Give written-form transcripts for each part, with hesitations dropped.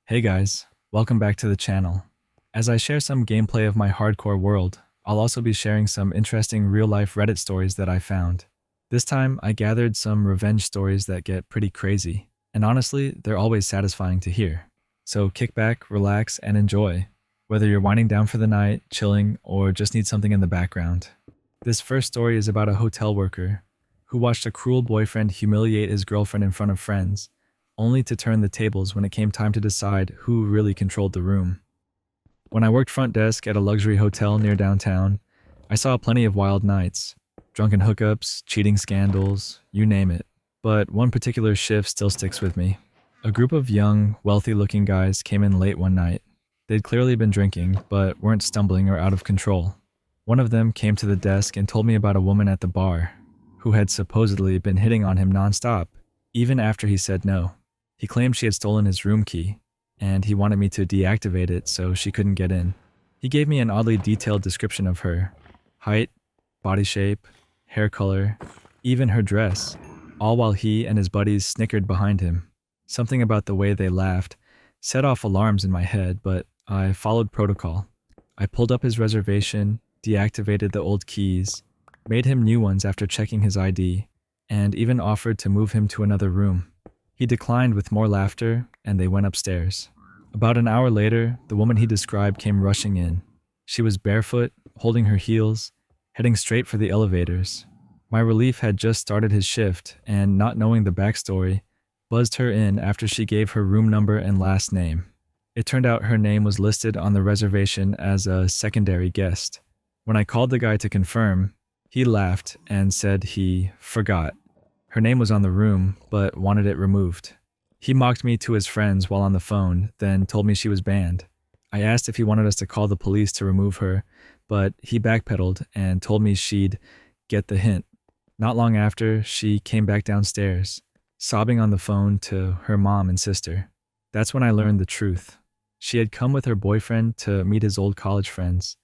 Hey guys, welcome back to the channel. As I share some gameplay of my hardcore world, I'll also be sharing some interesting real-life Reddit stories that I found. This time, I gathered some revenge stories that get pretty crazy, and honestly, they're always satisfying to hear. So kick back, relax, and enjoy, whether you're winding down for the night, chilling, or just need something in the background. This first story is about a hotel worker who watched a cruel boyfriend humiliate his girlfriend in front of friends, only to turn the tables when it came time to decide who really controlled the room. When I worked front desk at a luxury hotel near downtown, I saw plenty of wild nights, drunken hookups, cheating scandals, you name it. But one particular shift still sticks with me. A group of young, wealthy-looking guys came in late one night. They'd clearly been drinking, but weren't stumbling or out of control. One of them came to the desk and told me about a woman at the bar who had supposedly been hitting on him nonstop, even after he said no. He claimed she had stolen his room key, and he wanted me to deactivate it so she couldn't get in. He gave me an oddly detailed description of her: height, body shape, hair color, even her dress, all while he and his buddies snickered behind him. Something about the way they laughed set off alarms in my head, but I followed protocol. I pulled up his reservation, deactivated the old keys, made him new ones after checking his ID, and even offered to move him to another room. He declined with more laughter, and they went upstairs. About an hour later, the woman he described came rushing in. She was barefoot, holding her heels, heading straight for the elevators. My relief had just started his shift, and not knowing the backstory, buzzed her in after she gave her room number and last name. It turned out her name was listed on the reservation as a secondary guest. When I called the guy to confirm, he laughed and said he forgot. Her name was on the room, but wanted it removed. He mocked me to his friends while on the phone, then told me she was banned. I asked if he wanted us to call the police to remove her, but he backpedaled and told me she'd get the hint. Not long after, she came back downstairs, sobbing on the phone to her mom and sister. That's when I learned the truth. She had come with her boyfriend to meet his old college friends.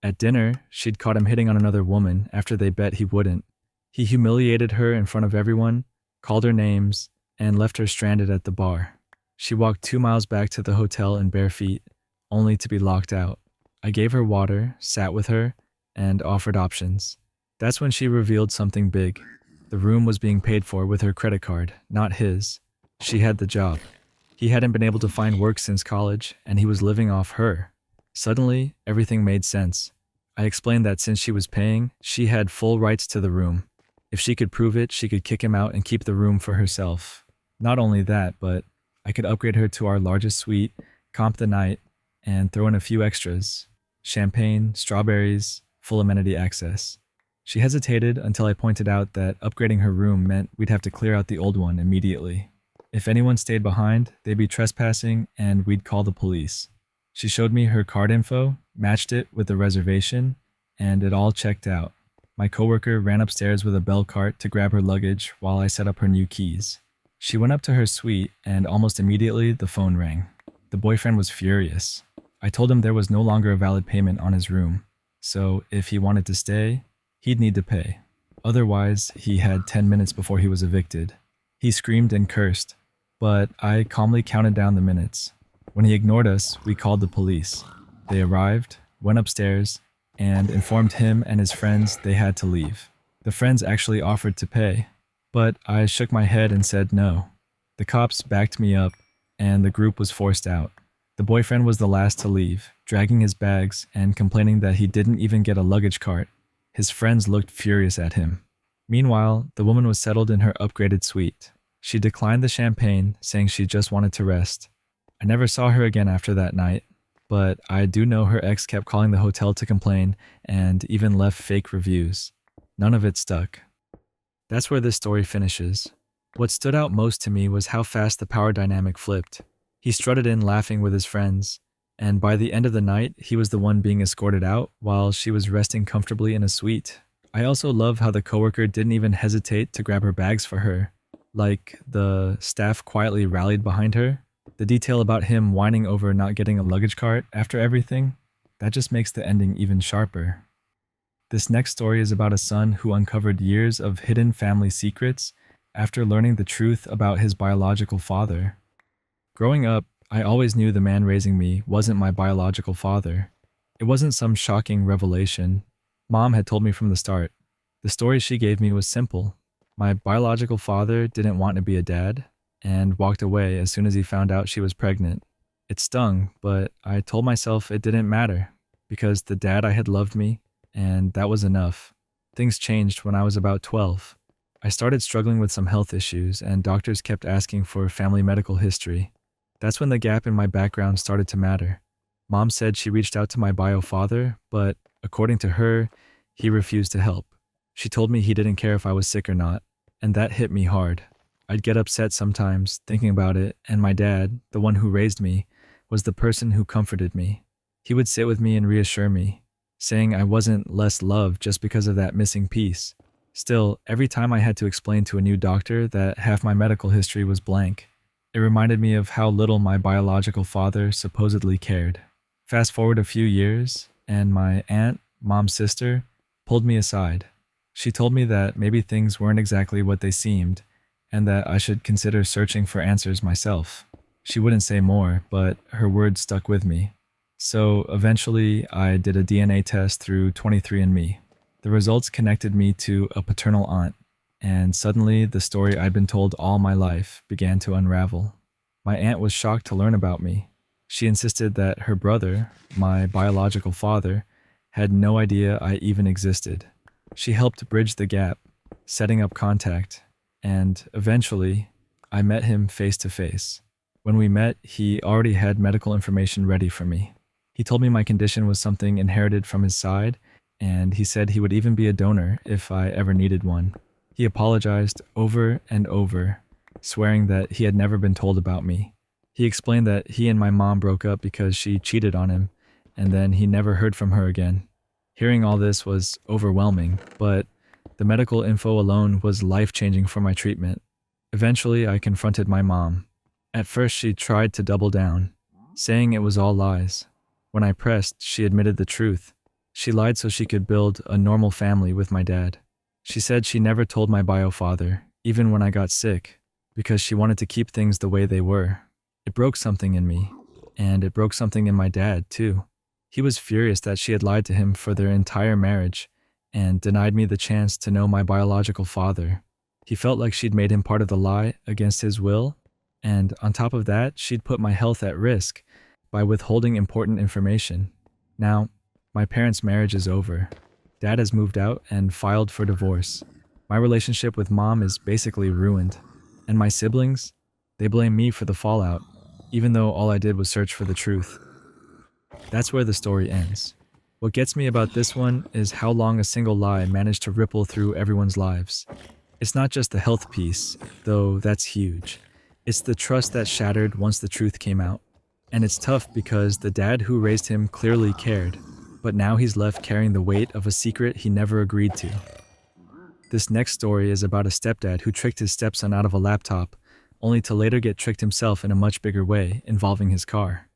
At dinner, she'd caught him hitting on another woman after they bet he wouldn't. He humiliated her in front of everyone, called her names, and left her stranded at the bar. She walked 2 miles back to the hotel in bare feet, only to be locked out. I gave her water, sat with her, and offered options. That's when she revealed something big. The room was being paid for with her credit card, not his. She had the job. He hadn't been able to find work since college, and he was living off her. Suddenly, everything made sense. I explained that since she was paying, she had full rights to the room. If she could prove it, she could kick him out and keep the room for herself. Not only that, but I could upgrade her to our largest suite, comp the night, and throw in a few extras: champagne, strawberries, full amenity access. She hesitated until I pointed out that upgrading her room meant we'd have to clear out the old one immediately. If anyone stayed behind, they'd be trespassing and we'd call the police. She showed me her card info, matched it with the reservation, and it all checked out. My coworker ran upstairs with a bell cart to grab her luggage while I set up her new keys. She went up to her suite, and almost immediately the phone rang. The boyfriend was furious. I told him there was no longer a valid payment on his room, so if he wanted to stay, he'd need to pay. Otherwise, he had 10 minutes before he was evicted. He screamed and cursed, but I calmly counted down the minutes. When he ignored us, we called the police. They arrived, went upstairs, and informed him and his friends they had to leave. The friends actually offered to pay, but I shook my head and said no. The cops backed me up, and the group was forced out. The boyfriend was the last to leave, dragging his bags and complaining that he didn't even get a luggage cart. His friends looked furious at him. Meanwhile, the woman was settled in her upgraded suite. She declined the champagne, saying she just wanted to rest. I never saw her again after that night, but I do know her ex kept calling the hotel to complain and even left fake reviews. None of it stuck. That's where this story finishes. What stood out most to me was how fast the power dynamic flipped. He strutted in laughing with his friends, and by the end of the night, he was the one being escorted out while she was resting comfortably in a suite. I also love how the coworker didn't even hesitate to grab her bags for her. Like, the staff quietly rallied behind her. The detail about him whining over not getting a luggage cart after everything, that just makes the ending even sharper. This next story is about a son who uncovered years of hidden family secrets after learning the truth about his biological father. Growing up, I always knew the man raising me wasn't my biological father. It wasn't some shocking revelation. Mom had told me from the start. The story she gave me was simple. My biological father didn't want to be a dad and walked away as soon as he found out she was pregnant. It stung, but I told myself it didn't matter because the dad I had loved me, and that was enough. Things changed when I was about 12. I started struggling with some health issues, and doctors kept asking for family medical history. That's when the gap in my background started to matter. Mom said she reached out to my bio father, but according to her, he refused to help. She told me he didn't care if I was sick or not, and that hit me hard. I'd get upset sometimes thinking about it, and my dad, the one who raised me, was the person who comforted me. He would sit with me and reassure me, saying I wasn't less loved just because of that missing piece. Still, every time I had to explain to a new doctor that half my medical history was blank, it reminded me of how little my biological father supposedly cared. Fast forward a few years, and my aunt, Mom's sister, pulled me aside. She told me that maybe things weren't exactly what they seemed, and that I should consider searching for answers myself. She wouldn't say more, but her words stuck with me. So eventually, I did a DNA test through 23andMe. The results connected me to a paternal aunt, and suddenly the story I'd been told all my life began to unravel. My aunt was shocked to learn about me. She insisted that her brother, my biological father, had no idea I even existed. She helped bridge the gap, setting up contact, and eventually, I met him face to face. When we met, he already had medical information ready for me. He told me my condition was something inherited from his side, and he said he would even be a donor if I ever needed one. He apologized over and over, swearing that he had never been told about me. He explained that he and my mom broke up because she cheated on him, and then he never heard from her again. Hearing all this was overwhelming, but the medical info alone was life-changing for my treatment. Eventually, I confronted my mom. At first, she tried to double down, saying it was all lies. When I pressed, she admitted the truth. She lied so she could build a normal family with my dad. She said she never told my bio father, even when I got sick, because she wanted to keep things the way they were. It broke something in me, and it broke something in my dad, too. He was furious that she had lied to him for their entire marriage and denied me the chance to know my biological father. He felt like she'd made him part of the lie against his will, and on top of that, she'd put my health at risk by withholding important information. Now, my parents' marriage is over. Dad has moved out and filed for divorce. My relationship with Mom is basically ruined, and my siblings, they blame me for the fallout, even though all I did was search for the truth. That's where the story ends. What gets me about this one is how long a single lie managed to ripple through everyone's lives. It's not just the health piece, though that's huge. It's the trust that shattered once the truth came out. And it's tough because the dad who raised him clearly cared, but now he's left carrying the weight of a secret he never agreed to. This next story is about a stepdad who tricked his stepson out of a laptop, only to later get tricked himself in a much bigger way, involving his car.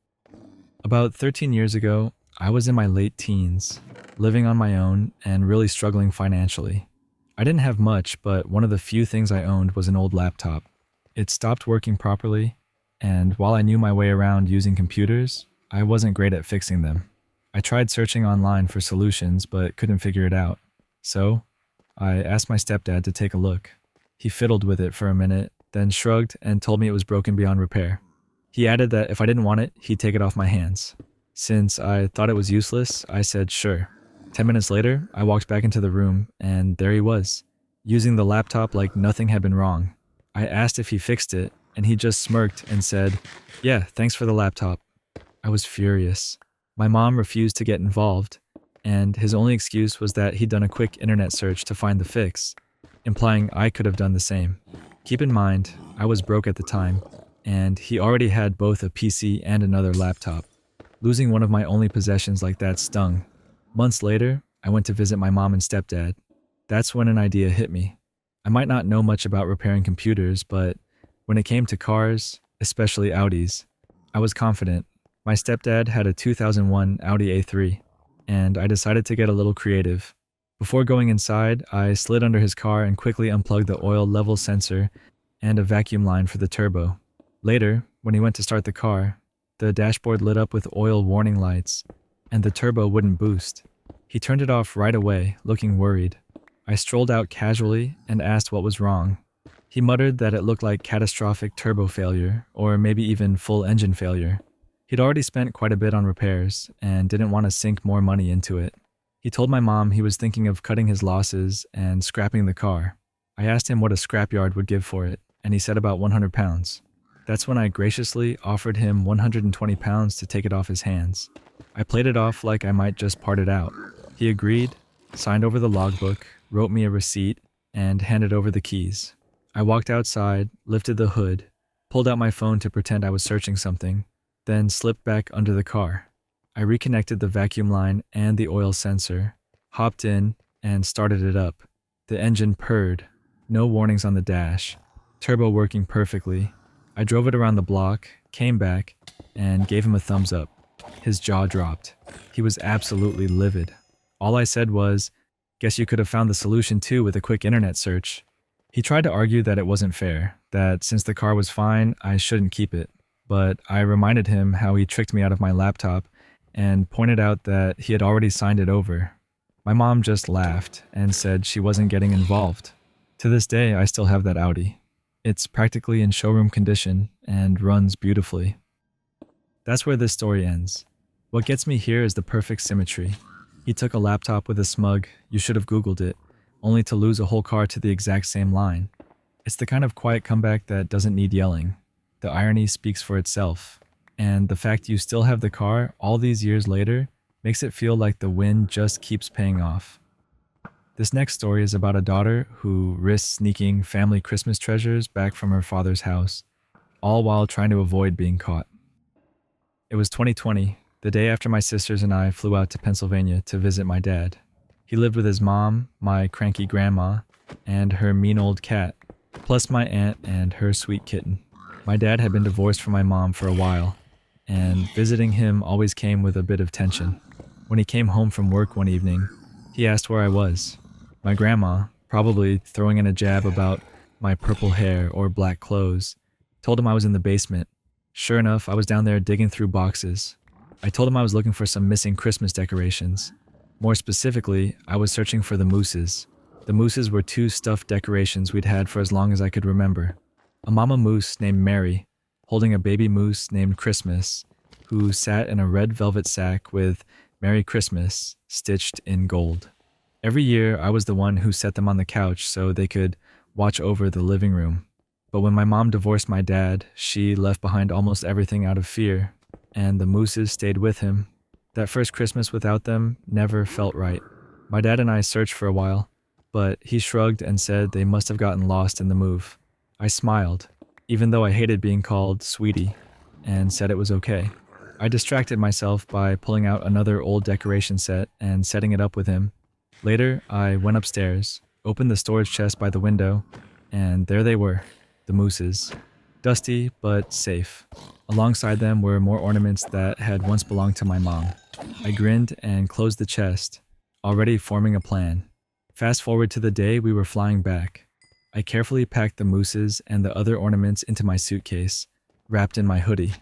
About 13 years ago, I was in my late teens, living on my own and really struggling financially. I didn't have much, but one of the few things I owned was an old laptop. It stopped working properly, and while I knew my way around using computers, I wasn't great at fixing them. I tried searching online for solutions, but couldn't figure it out. So, I asked my stepdad to take a look. He fiddled with it for a minute, then shrugged and told me it was broken beyond repair. He added that if I didn't want it, he'd take it off my hands. Since I thought it was useless, I said sure. 10 minutes later, I walked back into the room, and there he was, using the laptop like nothing had been wrong. I asked if he fixed it, and he just smirked and said, "Yeah, thanks for the laptop." I was furious. My mom refused to get involved, and his only excuse was that he'd done a quick internet search to find the fix, implying I could have done the same. Keep in mind, I was broke at the time, and he already had both a PC and another laptop. Losing one of my only possessions like that stung. Months later, I went to visit my mom and stepdad. That's when an idea hit me. I might not know much about repairing computers, but when it came to cars, especially Audis, I was confident. My stepdad had a 2001 Audi A3, and I decided to get a little creative. Before going inside, I slid under his car and quickly unplugged the oil level sensor and a vacuum line for the turbo. Later, when he went to start the car, The dashboard lit up with oil warning lights, and the turbo wouldn't boost. He turned it off right away, looking worried. I strolled out casually and asked what was wrong. He muttered that it looked like catastrophic turbo failure, or maybe even full engine failure. He'd already spent quite a bit on repairs and didn't want to sink more money into it. He told my mom he was thinking of cutting his losses and scrapping the car. I asked him what a scrapyard would give for it, and he said about 100 pounds. That's when I graciously offered him 120 pounds to take it off his hands. I played it off like I might just part it out. He agreed, signed over the logbook, wrote me a receipt, and handed over the keys. I walked outside, lifted the hood, pulled out my phone to pretend I was searching something, then slipped back under the car. I reconnected the vacuum line and the oil sensor, hopped in, and started it up. The engine purred, no warnings on the dash, turbo working perfectly. I drove it around the block, came back, and gave him a thumbs up. His jaw dropped. He was absolutely livid. All I said was, "Guess you could have found the solution too with a quick internet search." He tried to argue that it wasn't fair, that since the car was fine, I shouldn't keep it. But I reminded him how he tricked me out of my laptop and pointed out that he had already signed it over. My mom just laughed and said she wasn't getting involved. To this day, I still have that Audi. It's practically in showroom condition and runs beautifully. That's where this story ends. What gets me here is the perfect symmetry. He took a laptop with a smug, "You should have Googled it," only to lose a whole car to the exact same line. It's the kind of quiet comeback that doesn't need yelling. The irony speaks for itself. And the fact you still have the car all these years later makes it feel like the win just keeps paying off. This next story is about a daughter who risks sneaking family Christmas treasures back from her father's house, all while trying to avoid being caught. It was 2020, the day after my sisters and I flew out to Pennsylvania to visit my dad. He lived with his mom, my cranky grandma, and her mean old cat, plus my aunt and her sweet kitten. My dad had been divorced from my mom for a while, and visiting him always came with a bit of tension. When he came home from work one evening, he asked where I was. My grandma, probably throwing in a jab about my purple hair or black clothes, told him I was in the basement. Sure enough, I was down there digging through boxes. I told him I was looking for some missing Christmas decorations. More specifically, I was searching for the mooses. The mooses were two stuffed decorations we'd had for as long as I could remember. A mama moose named Mary, holding a baby moose named Christmas, who sat in a red velvet sack with "Merry Christmas" stitched in gold. Every year, I was the one who set them on the couch so they could watch over the living room. But when my mom divorced my dad, she left behind almost everything out of fear, and the mooses stayed with him. That first Christmas without them never felt right. My dad and I searched for a while, but he shrugged and said they must have gotten lost in the move. I smiled, even though I hated being called sweetie, and said it was okay. I distracted myself by pulling out another old decoration set and setting it up with him. Later, I went upstairs, opened the storage chest by the window, and there they were, the mooses. Dusty, but safe. Alongside them were more ornaments that had once belonged to my mom. I grinned and closed the chest, already forming a plan. Fast forward to the day we were flying back. I carefully packed the mooses and the other ornaments into my suitcase, wrapped in my hoodie.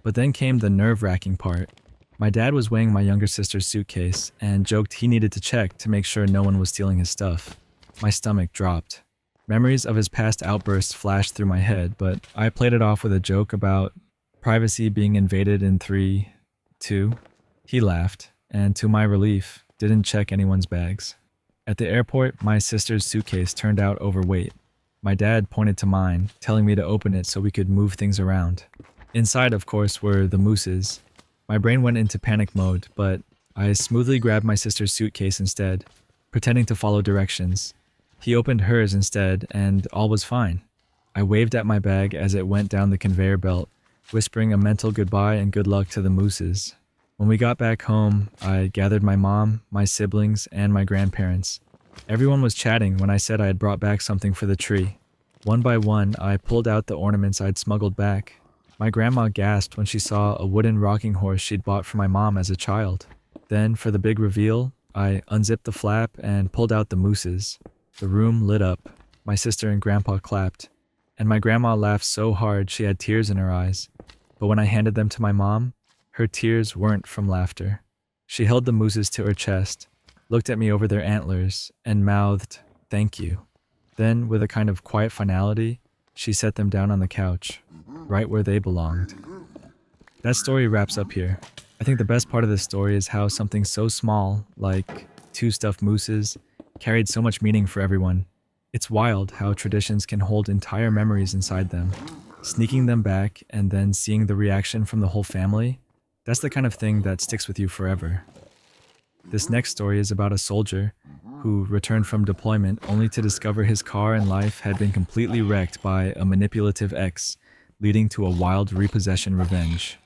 But then came the nerve-wracking part. My dad was weighing my younger sister's suitcase and joked he needed to check to make sure no one was stealing his stuff. My stomach dropped. Memories of his past outbursts flashed through my head, but I played it off with a joke about privacy being invaded in 3, 2. He laughed, and to my relief, didn't check anyone's bags. At the airport, my sister's suitcase turned out overweight. My dad pointed to mine, telling me to open it so we could move things around. Inside, of course, were the mooses. My brain went into panic mode, but I smoothly grabbed my sister's suitcase instead, pretending to follow directions. He opened hers instead, and all was fine. I waved at my bag as it went down the conveyor belt, whispering a mental goodbye and good luck to the mooses. When we got back home, I gathered my mom, my siblings, and my grandparents. Everyone was chatting when I said I had brought back something for the tree. One by one, I pulled out the ornaments I'd smuggled back. My grandma gasped when she saw a wooden rocking horse she'd bought for my mom as a child. Then, for the big reveal, I unzipped the flap and pulled out the mooses. The room lit up. My sister and grandpa clapped, and my grandma laughed so hard she had tears in her eyes. but when I handed them to my mom, her tears weren't from laughter. She held the mooses to her chest, looked at me over their antlers, and mouthed, "Thank you." Then, with a kind of quiet finality, she set them down on the couch, right where they belonged. That story wraps up here. I think the best part of this story is how something so small, like 2 stuffed mooses, carried so much meaning for everyone. It's wild how traditions can hold entire memories inside them. Sneaking them back and then seeing the reaction from the whole family, that's the kind of thing that sticks with you forever. This next story is about a soldier who returned from deployment only to discover his car and life had been completely wrecked by a manipulative ex, leading to a wild repossession revenge.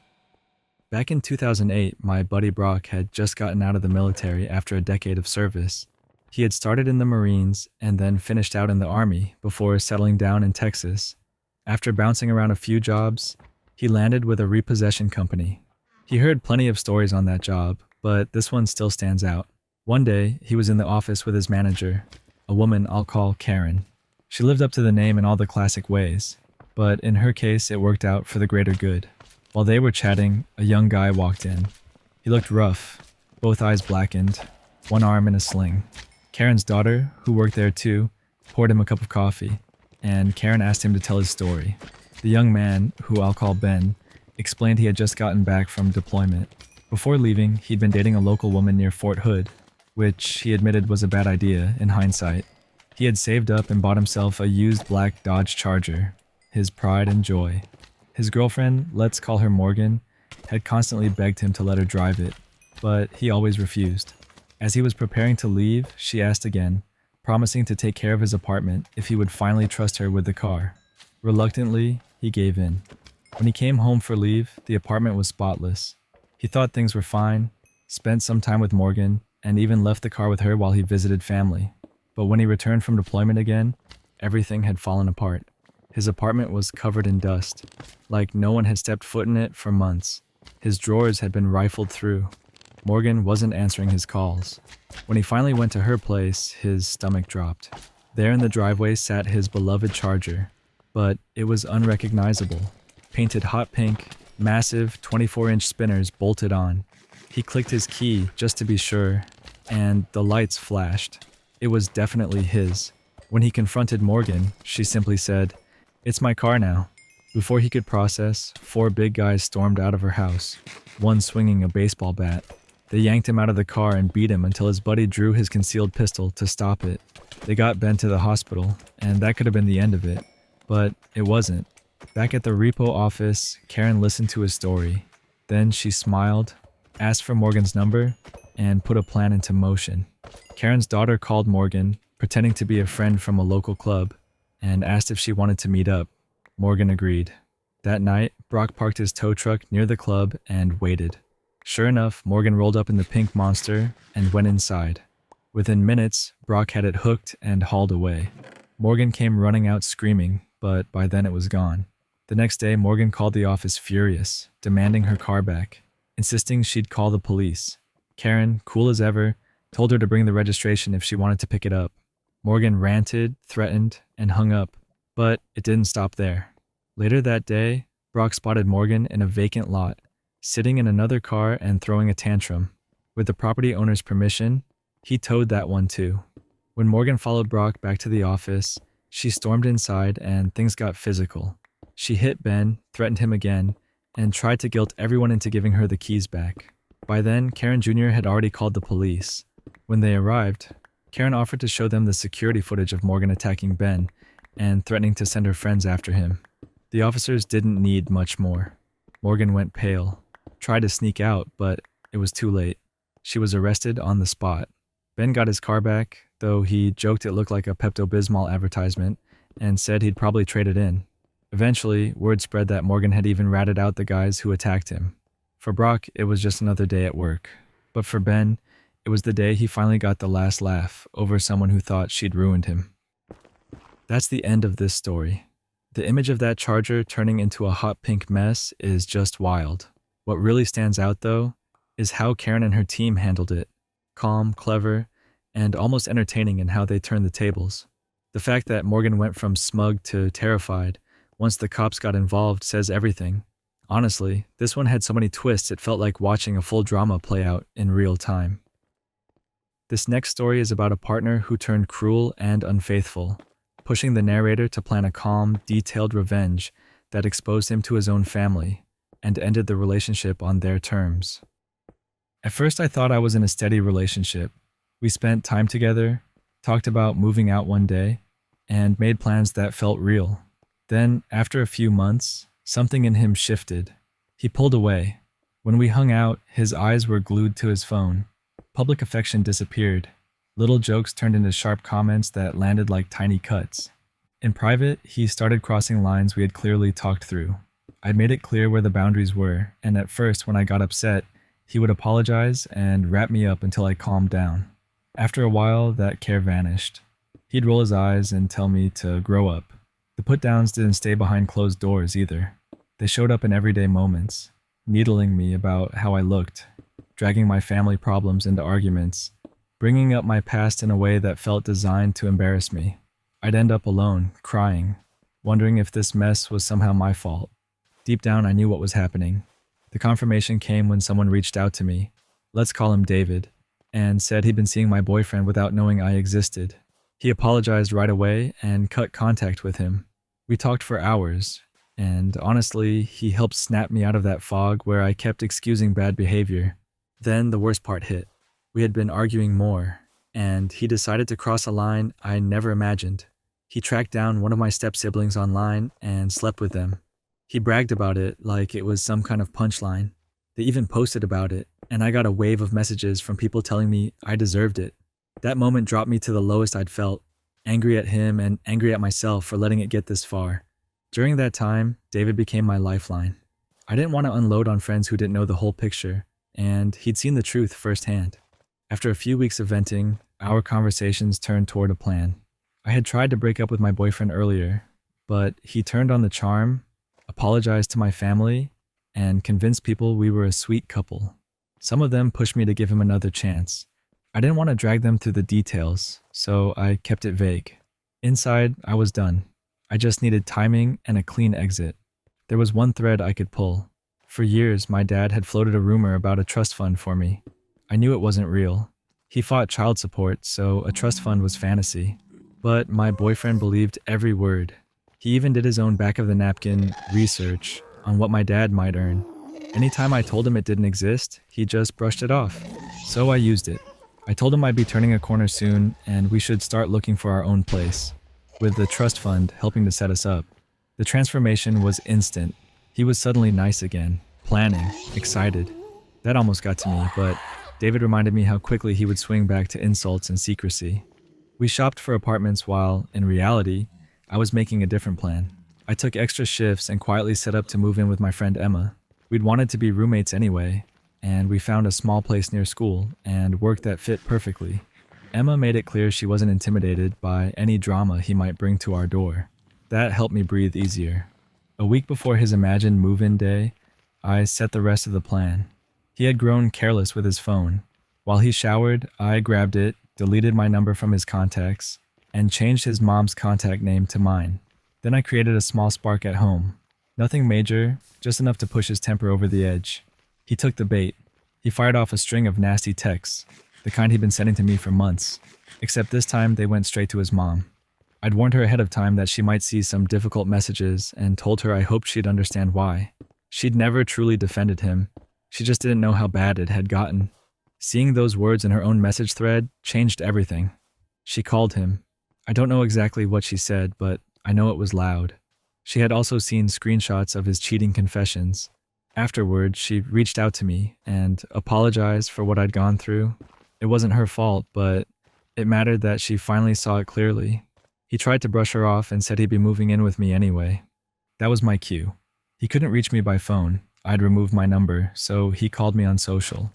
Back in 2008, my buddy Brock had just gotten out of the military after a decade of service. He had started in the Marines and then finished out in the Army before settling down in Texas. After bouncing around a few jobs, he landed with a repossession company. He heard plenty of stories on that job, but this one still stands out. One day, he was in the office with his manager, a woman I'll call Karen. She lived up to the name in all the classic ways, but in her case, it worked out for the greater good. While they were chatting, a young guy walked in. He looked rough, both eyes blackened, one arm in a sling. Karen's daughter, who worked there too, poured him a cup of coffee, and Karen asked him to tell his story. The young man, who I'll call Ben, explained he had just gotten back from deployment. Before leaving, he'd been dating a local woman near Fort Hood, which he admitted was a bad idea in hindsight. He had saved up and bought himself a used black Dodge Charger, his pride and joy. His girlfriend, let's call her Morgan, had constantly begged him to let her drive it, but he always refused. As he was preparing to leave, she asked again, promising to take care of his apartment if he would finally trust her with the car. Reluctantly, he gave in. When he came home for leave, the apartment was spotless. He thought things were fine, spent some time with Morgan, and even left the car with her while he visited family. But when he returned from deployment again, everything had fallen apart. His apartment was covered in dust, like no one had stepped foot in it for months. His drawers had been rifled through. Morgan wasn't answering his calls. When he finally went to her place, his stomach dropped. There in the driveway sat his beloved Charger, but it was unrecognizable. Painted hot pink, massive 24-inch spinners bolted on. He clicked his key just to be sure, and the lights flashed. It was definitely his. When he confronted Morgan, she simply said, "It's my car now." Before he could process, 4 big guys stormed out of her house, one swinging a baseball bat. They yanked him out of the car and beat him until his buddy drew his concealed pistol to stop it. They got Ben to the hospital, and that could have been the end of it. But it wasn't. Back at the Repo office, Karen listened to his story. Then she smiled, asked for Morgan's number, and put a plan into motion. Karen's daughter called Morgan, pretending to be a friend from a local club, and asked if she wanted to meet up. Morgan agreed. That night, Brock parked his tow truck near the club and waited. Sure enough, Morgan rolled up in the pink monster and went inside. Within minutes, Brock had it hooked and hauled away. Morgan came running out screaming, but by then it was gone. The next day, Morgan called the office furious, demanding her car back, insisting she'd call the police. Karen, cool as ever, told her to bring the registration if she wanted to pick it up. Morgan ranted, threatened, and hung up, but it didn't stop there. Later that day, Brock spotted Morgan in a vacant lot, sitting in another car and throwing a tantrum. With the property owner's permission, he towed that one too. When Morgan followed Brock back to the office, she stormed inside and things got physical. She hit Ben, threatened him again, and tried to guilt everyone into giving her the keys back. By then, Karen Jr. had already called the police. When they arrived, Karen offered to show them the security footage of Morgan attacking Ben and threatening to send her friends after him. The officers didn't need much more. Morgan went pale, tried to sneak out, but it was too late. She was arrested on the spot. Ben got his car back, though he joked it looked like a Pepto-Bismol advertisement and said he'd probably trade it in. Eventually, word spread that Morgan had even ratted out the guys who attacked him. For Brock, it was just another day at work. But for Ben, it was the day he finally got the last laugh over someone who thought she'd ruined him. That's the end of this story. The image of that Charger turning into a hot pink mess is just wild. What really stands out, though, is how Karen and her team handled it. Calm, clever, and almost entertaining in how they turned the tables. The fact that Morgan went from smug to terrified once the cops got involved says everything. Honestly, this one had so many twists it felt like watching a full drama play out in real time. This next story is about a partner who turned cruel and unfaithful, pushing the narrator to plan a calm, detailed revenge that exposed him to his own family and ended the relationship on their terms. At first, I thought I was in a steady relationship. We spent time together, talked about moving out one day, and made plans that felt real. Then, after a few months, something in him shifted. He pulled away. When we hung out, his eyes were glued to his phone. Public affection disappeared. Little jokes turned into sharp comments that landed like tiny cuts. In private, he started crossing lines we had clearly talked through. I'd made it clear where the boundaries were, and at first, when I got upset, he would apologize and wrap me up until I calmed down. After a while, that care vanished. He'd roll his eyes and tell me to grow up. The put-downs didn't stay behind closed doors either. They showed up in everyday moments, needling me about how I looked, dragging my family problems into arguments, bringing up my past in a way that felt designed to embarrass me. I'd end up alone, crying, wondering if this mess was somehow my fault. Deep down, I knew what was happening. The confirmation came when someone reached out to me, let's call him David, and said he'd been seeing my boyfriend without knowing I existed. He apologized right away and cut contact with him. We talked for hours, and honestly, he helped snap me out of that fog where I kept excusing bad behavior. Then the worst part hit. We had been arguing more, and he decided to cross a line I never imagined. He tracked down one of my step-siblings online and slept with them. He bragged about it like it was some kind of punchline. They even posted about it, and I got a wave of messages from people telling me I deserved it. That moment dropped me to the lowest I'd felt, angry at him and angry at myself for letting it get this far. During that time, David became my lifeline. I didn't want to unload on friends who didn't know the whole picture, and he'd seen the truth firsthand. After a few weeks of venting, our conversations turned toward a plan. I had tried to break up with my boyfriend earlier, but he turned on the charm, apologized to my family, and convinced people we were a sweet couple. Some of them pushed me to give him another chance. I didn't want to drag them through the details, so I kept it vague. Inside, I was done. I just needed timing and a clean exit. There was one thread I could pull. For years, my dad had floated a rumor about a trust fund for me. I knew it wasn't real. He fought child support, so a trust fund was fantasy. But my boyfriend believed every word. He even did his own back-of-the-napkin research on what my dad might earn. Anytime I told him it didn't exist, he just brushed it off. So I used it. I told him I'd be turning a corner soon, and we should start looking for our own place, with the trust fund helping to set us up. The transformation was instant. He was suddenly nice again, planning, excited. That almost got to me, but David reminded me how quickly he would swing back to insults and secrecy. We shopped for apartments while, in reality, I was making a different plan. I took extra shifts and quietly set up to move in with my friend Emma. We'd wanted to be roommates anyway, and we found a small place near school and work that fit perfectly. Emma made it clear she wasn't intimidated by any drama he might bring to our door. That helped me breathe easier. A week before his imagined move-in day, I set the rest of the plan. He had grown careless with his phone. While he showered, I grabbed it, deleted my number from his contacts, and changed his mom's contact name to mine. Then I created a small spark at home. Nothing major, just enough to push his temper over the edge. He took the bait. He fired off a string of nasty texts, the kind he'd been sending to me for months, except this time they went straight to his mom. I'd warned her ahead of time that she might see some difficult messages and told her I hoped she'd understand why. She'd never truly defended him. She just didn't know how bad it had gotten. Seeing those words in her own message thread changed everything. She called him. I don't know exactly what she said, but I know it was loud. She had also seen screenshots of his cheating confessions. Afterward, she reached out to me and apologized for what I'd gone through. It wasn't her fault, but it mattered that she finally saw it clearly. He tried to brush her off and said he'd be moving in with me anyway. That was my cue. He couldn't reach me by phone. I'd removed my number, so he called me on social.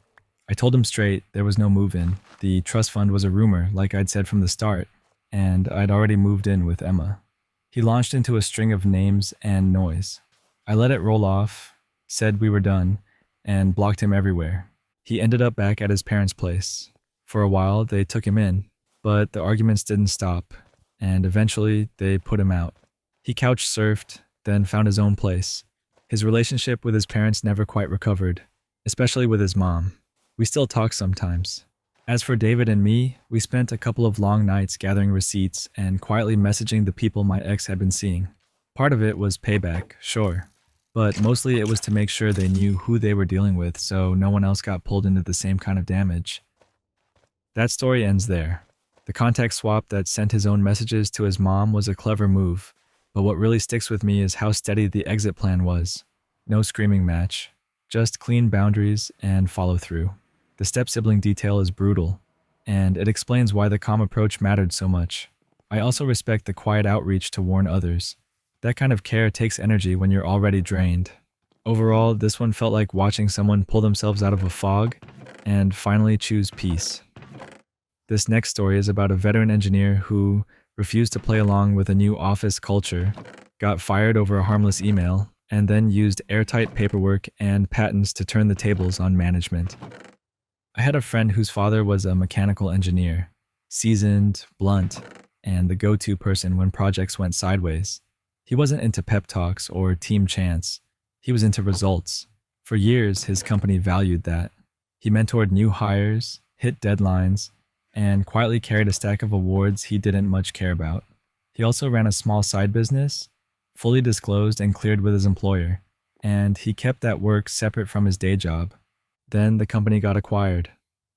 I told him straight there was no move-in. The trust fund was a rumor, like I'd said from the start, and I'd already moved in with Emma. He launched into a string of names and noise. I let it roll off, said we were done, and blocked him everywhere. He ended up back at his parents' place. For a while, they took him in, but the arguments didn't stop, and eventually they put him out. He couch surfed, then found his own place. His relationship with his parents never quite recovered, especially with his mom. We still talk sometimes. As for David and me, we spent a couple of long nights gathering receipts and quietly messaging the people my ex had been seeing. Part of it was payback, sure, but mostly it was to make sure they knew who they were dealing with so no one else got pulled into the same kind of damage. That story ends there. The contact swap that sent his own messages to his mom was a clever move, but what really sticks with me is how steady the exit plan was. No screaming match, just clean boundaries and follow through. The step-sibling detail is brutal, and it explains why the calm approach mattered so much. I also respect the quiet outreach to warn others. That kind of care takes energy when you're already drained. Overall, this one felt like watching someone pull themselves out of a fog and finally choose peace. This next story is about a veteran engineer who refused to play along with a new office culture, got fired over a harmless email, and then used airtight paperwork and patents to turn the tables on management. I had a friend whose father was a mechanical engineer, seasoned, blunt, and the go-to person when projects went sideways. He wasn't into pep talks or team chants. He was into results. For years, his company valued that. He mentored new hires, hit deadlines, and quietly carried a stack of awards he didn't much care about. He also ran a small side business, fully disclosed and cleared with his employer, and he kept that work separate from his day job. Then the company got acquired.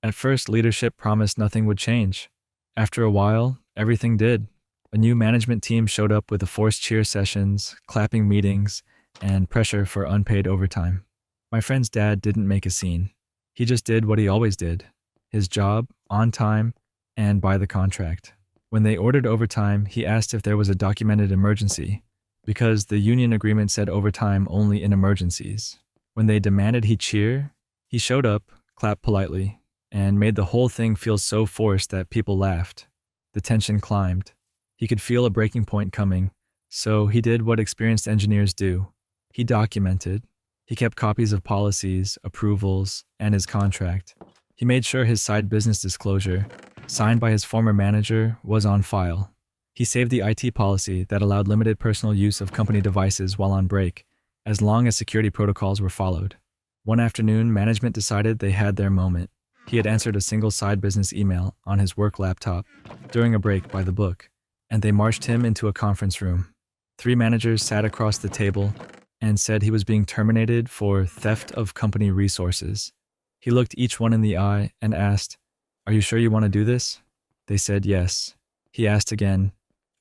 At first, leadership promised nothing would change. After a while, everything did. A new management team showed up with the forced cheer sessions, clapping meetings, and pressure for unpaid overtime. My friend's dad didn't make a scene. He just did what he always did. His job, on time, and by the contract. When they ordered overtime, he asked if there was a documented emergency, because the union agreement said overtime only in emergencies. When they demanded he cheer, he showed up, clapped politely, and made the whole thing feel so forced that people laughed. The tension climbed. He could feel a breaking point coming, so he did what experienced engineers do. He documented. He kept copies of policies, approvals, and his contract. He made sure his side business disclosure, signed by his former manager, was on file. He saved the IT policy that allowed limited personal use of company devices while on break, as long as security protocols were followed. One afternoon, management decided they had their moment. He had answered a single side business email on his work laptop during a break by the book, and they marched him into a conference room. 3 managers sat across the table and said he was being terminated for theft of company resources. He looked each one in the eye and asked, "Are you sure you want to do this?" They said yes. He asked again,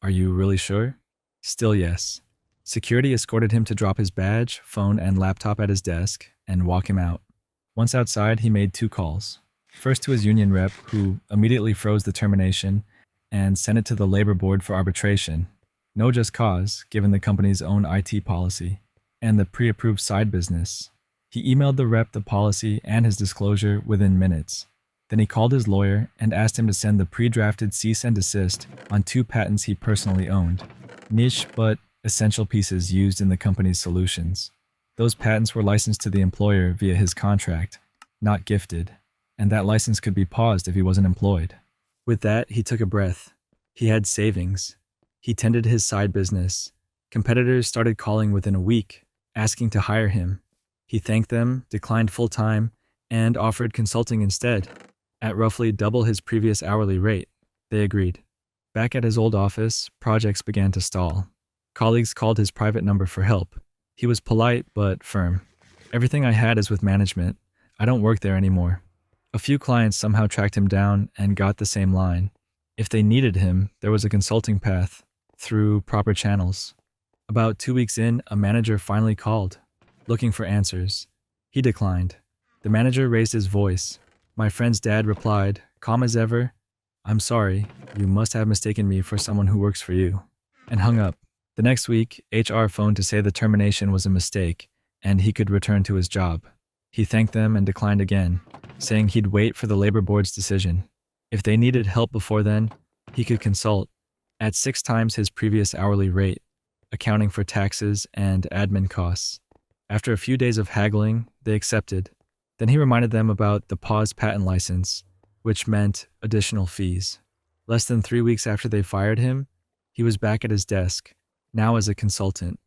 "Are you really sure?" Still yes. Security escorted him to drop his badge, phone, and laptop at his desk and walk him out. Once outside, he made 2 calls. First to his union rep, who immediately froze the termination and sent it to the labor board for arbitration. No just cause, given the company's own IT policy and the pre-approved side business. He emailed the rep the policy and his disclosure within minutes. Then he called his lawyer and asked him to send the pre-drafted cease and desist on 2 patents he personally owned. Niche but essential pieces used in the company's solutions. Those patents were licensed to the employer via his contract, not gifted, and that license could be paused if he wasn't employed. With that, he took a breath. He had savings. He tended his side business. Competitors started calling within a week, asking to hire him. He thanked them, declined full-time, and offered consulting instead, at roughly double his previous hourly rate. They agreed. Back at his old office, projects began to stall. Colleagues called his private number for help. He was polite but firm. "Everything I had is with management. I don't work there anymore." A few clients somehow tracked him down and got the same line. If they needed him, there was a consulting path, through proper channels. About 2 weeks in, a manager finally called, looking for answers. He declined. The manager raised his voice. My friend's dad replied, calm as ever, "I'm sorry, you must have mistaken me for someone who works for you," and hung up. The next week, HR phoned to say the termination was a mistake, and he could return to his job. He thanked them and declined again, saying he'd wait for the labor board's decision. If they needed help before then, he could consult at 6 times his previous hourly rate, accounting for taxes and admin costs. After a few days of haggling, they accepted. Then he reminded them about the paused patent license, which meant additional fees. Less than 3 weeks after they fired him, he was back at his desk, now as a consultant.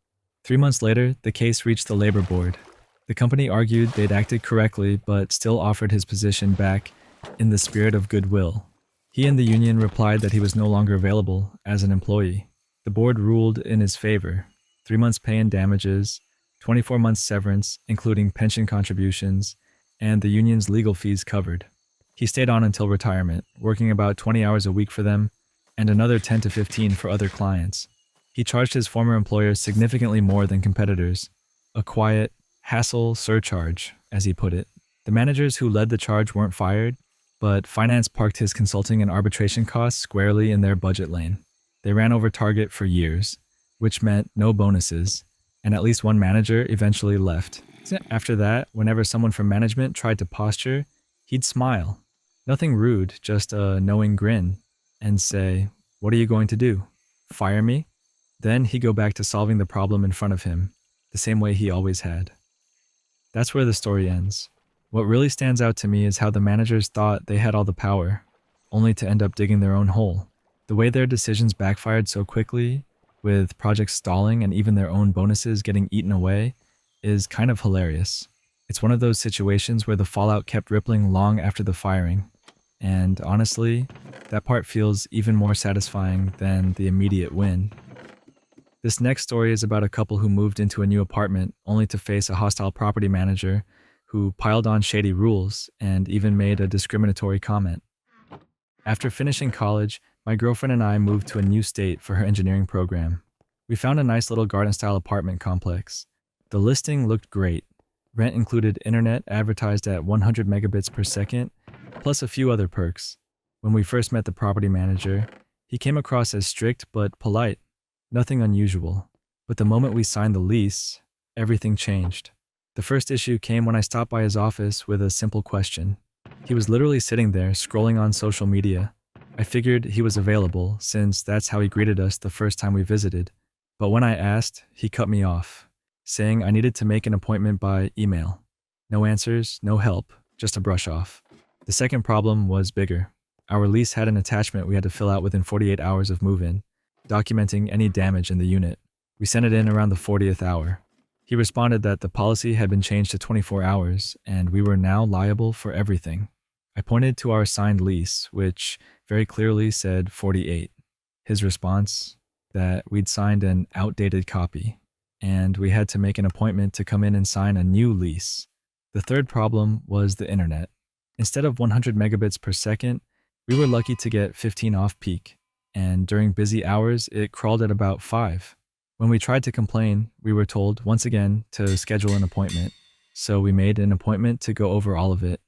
3 months later, the case reached the labor board. The company argued they'd acted correctly, but still offered his position back in the spirit of goodwill. He and the union replied that he was no longer available as an employee. The board ruled in his favor: 3 months pay and damages, 24 months severance, including pension contributions, and the union's legal fees covered. He stayed on until retirement, working about 20 hours a week for them and another 10 to 15 for other clients. He charged his former employer significantly more than competitors, a quiet hassle surcharge, as he put it. The managers who led the charge weren't fired, but finance parked his consulting and arbitration costs squarely in their budget lane. They ran over target for years, which meant no bonuses, and at least one manager eventually left. After that, whenever someone from management tried to posture, he'd smile. Nothing rude, just a knowing grin, and say, "What are you going to do? Fire me?" Then he'd go back to solving the problem in front of him, the same way he always had. That's where the story ends. What really stands out to me is how the managers thought they had all the power, only to end up digging their own hole. The way their decisions backfired so quickly, with projects stalling and even their own bonuses getting eaten away, is kind of hilarious. It's one of those situations where the fallout kept rippling long after the firing. And honestly, that part feels even more satisfying than the immediate win. This next story is about a couple who moved into a new apartment only to face a hostile property manager who piled on shady rules and even made a discriminatory comment. After finishing college, my girlfriend and I moved to a new state for her engineering program. We found a nice little garden-style apartment complex. The listing looked great. Rent included internet advertised at 100 megabits per second, plus a few other perks. When we first met the property manager, he came across as strict but polite. Nothing unusual. But the moment we signed the lease, everything changed. The first issue came when I stopped by his office with a simple question. He was literally sitting there scrolling on social media. I figured he was available, since that's how he greeted us the first time we visited. But when I asked, he cut me off, saying I needed to make an appointment by email. No answers, no help, just a brush off. The second problem was bigger. Our lease had an attachment we had to fill out within 48 hours of move-in, documenting any damage in the unit. We sent it in around the 40th hour. He responded that the policy had been changed to 24 hours, and we were now liable for everything. I pointed to our signed lease, which very clearly said 48. His response, that we'd signed an outdated copy, and we had to make an appointment to come in and sign a new lease. The third problem was the internet. Instead of 100 megabits per second, we were lucky to get 15 off-peak, and during busy hours, it crawled at about 5. When we tried to complain, we were told, once again, to schedule an appointment. So we made an appointment to go over all of it.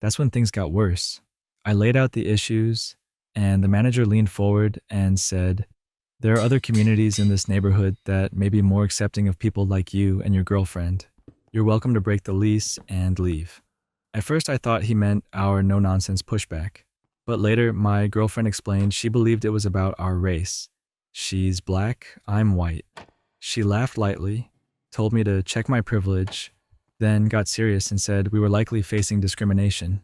That's when things got worse. I laid out the issues, and the manager leaned forward and said, "There are other communities in this neighborhood that may be more accepting of people like you and your girlfriend. You're welcome to break the lease and leave." At first I thought he meant our no-nonsense pushback. But later, my girlfriend explained she believed it was about our race. She's black, I'm white. She laughed lightly, told me to check my privilege, then got serious and said we were likely facing discrimination.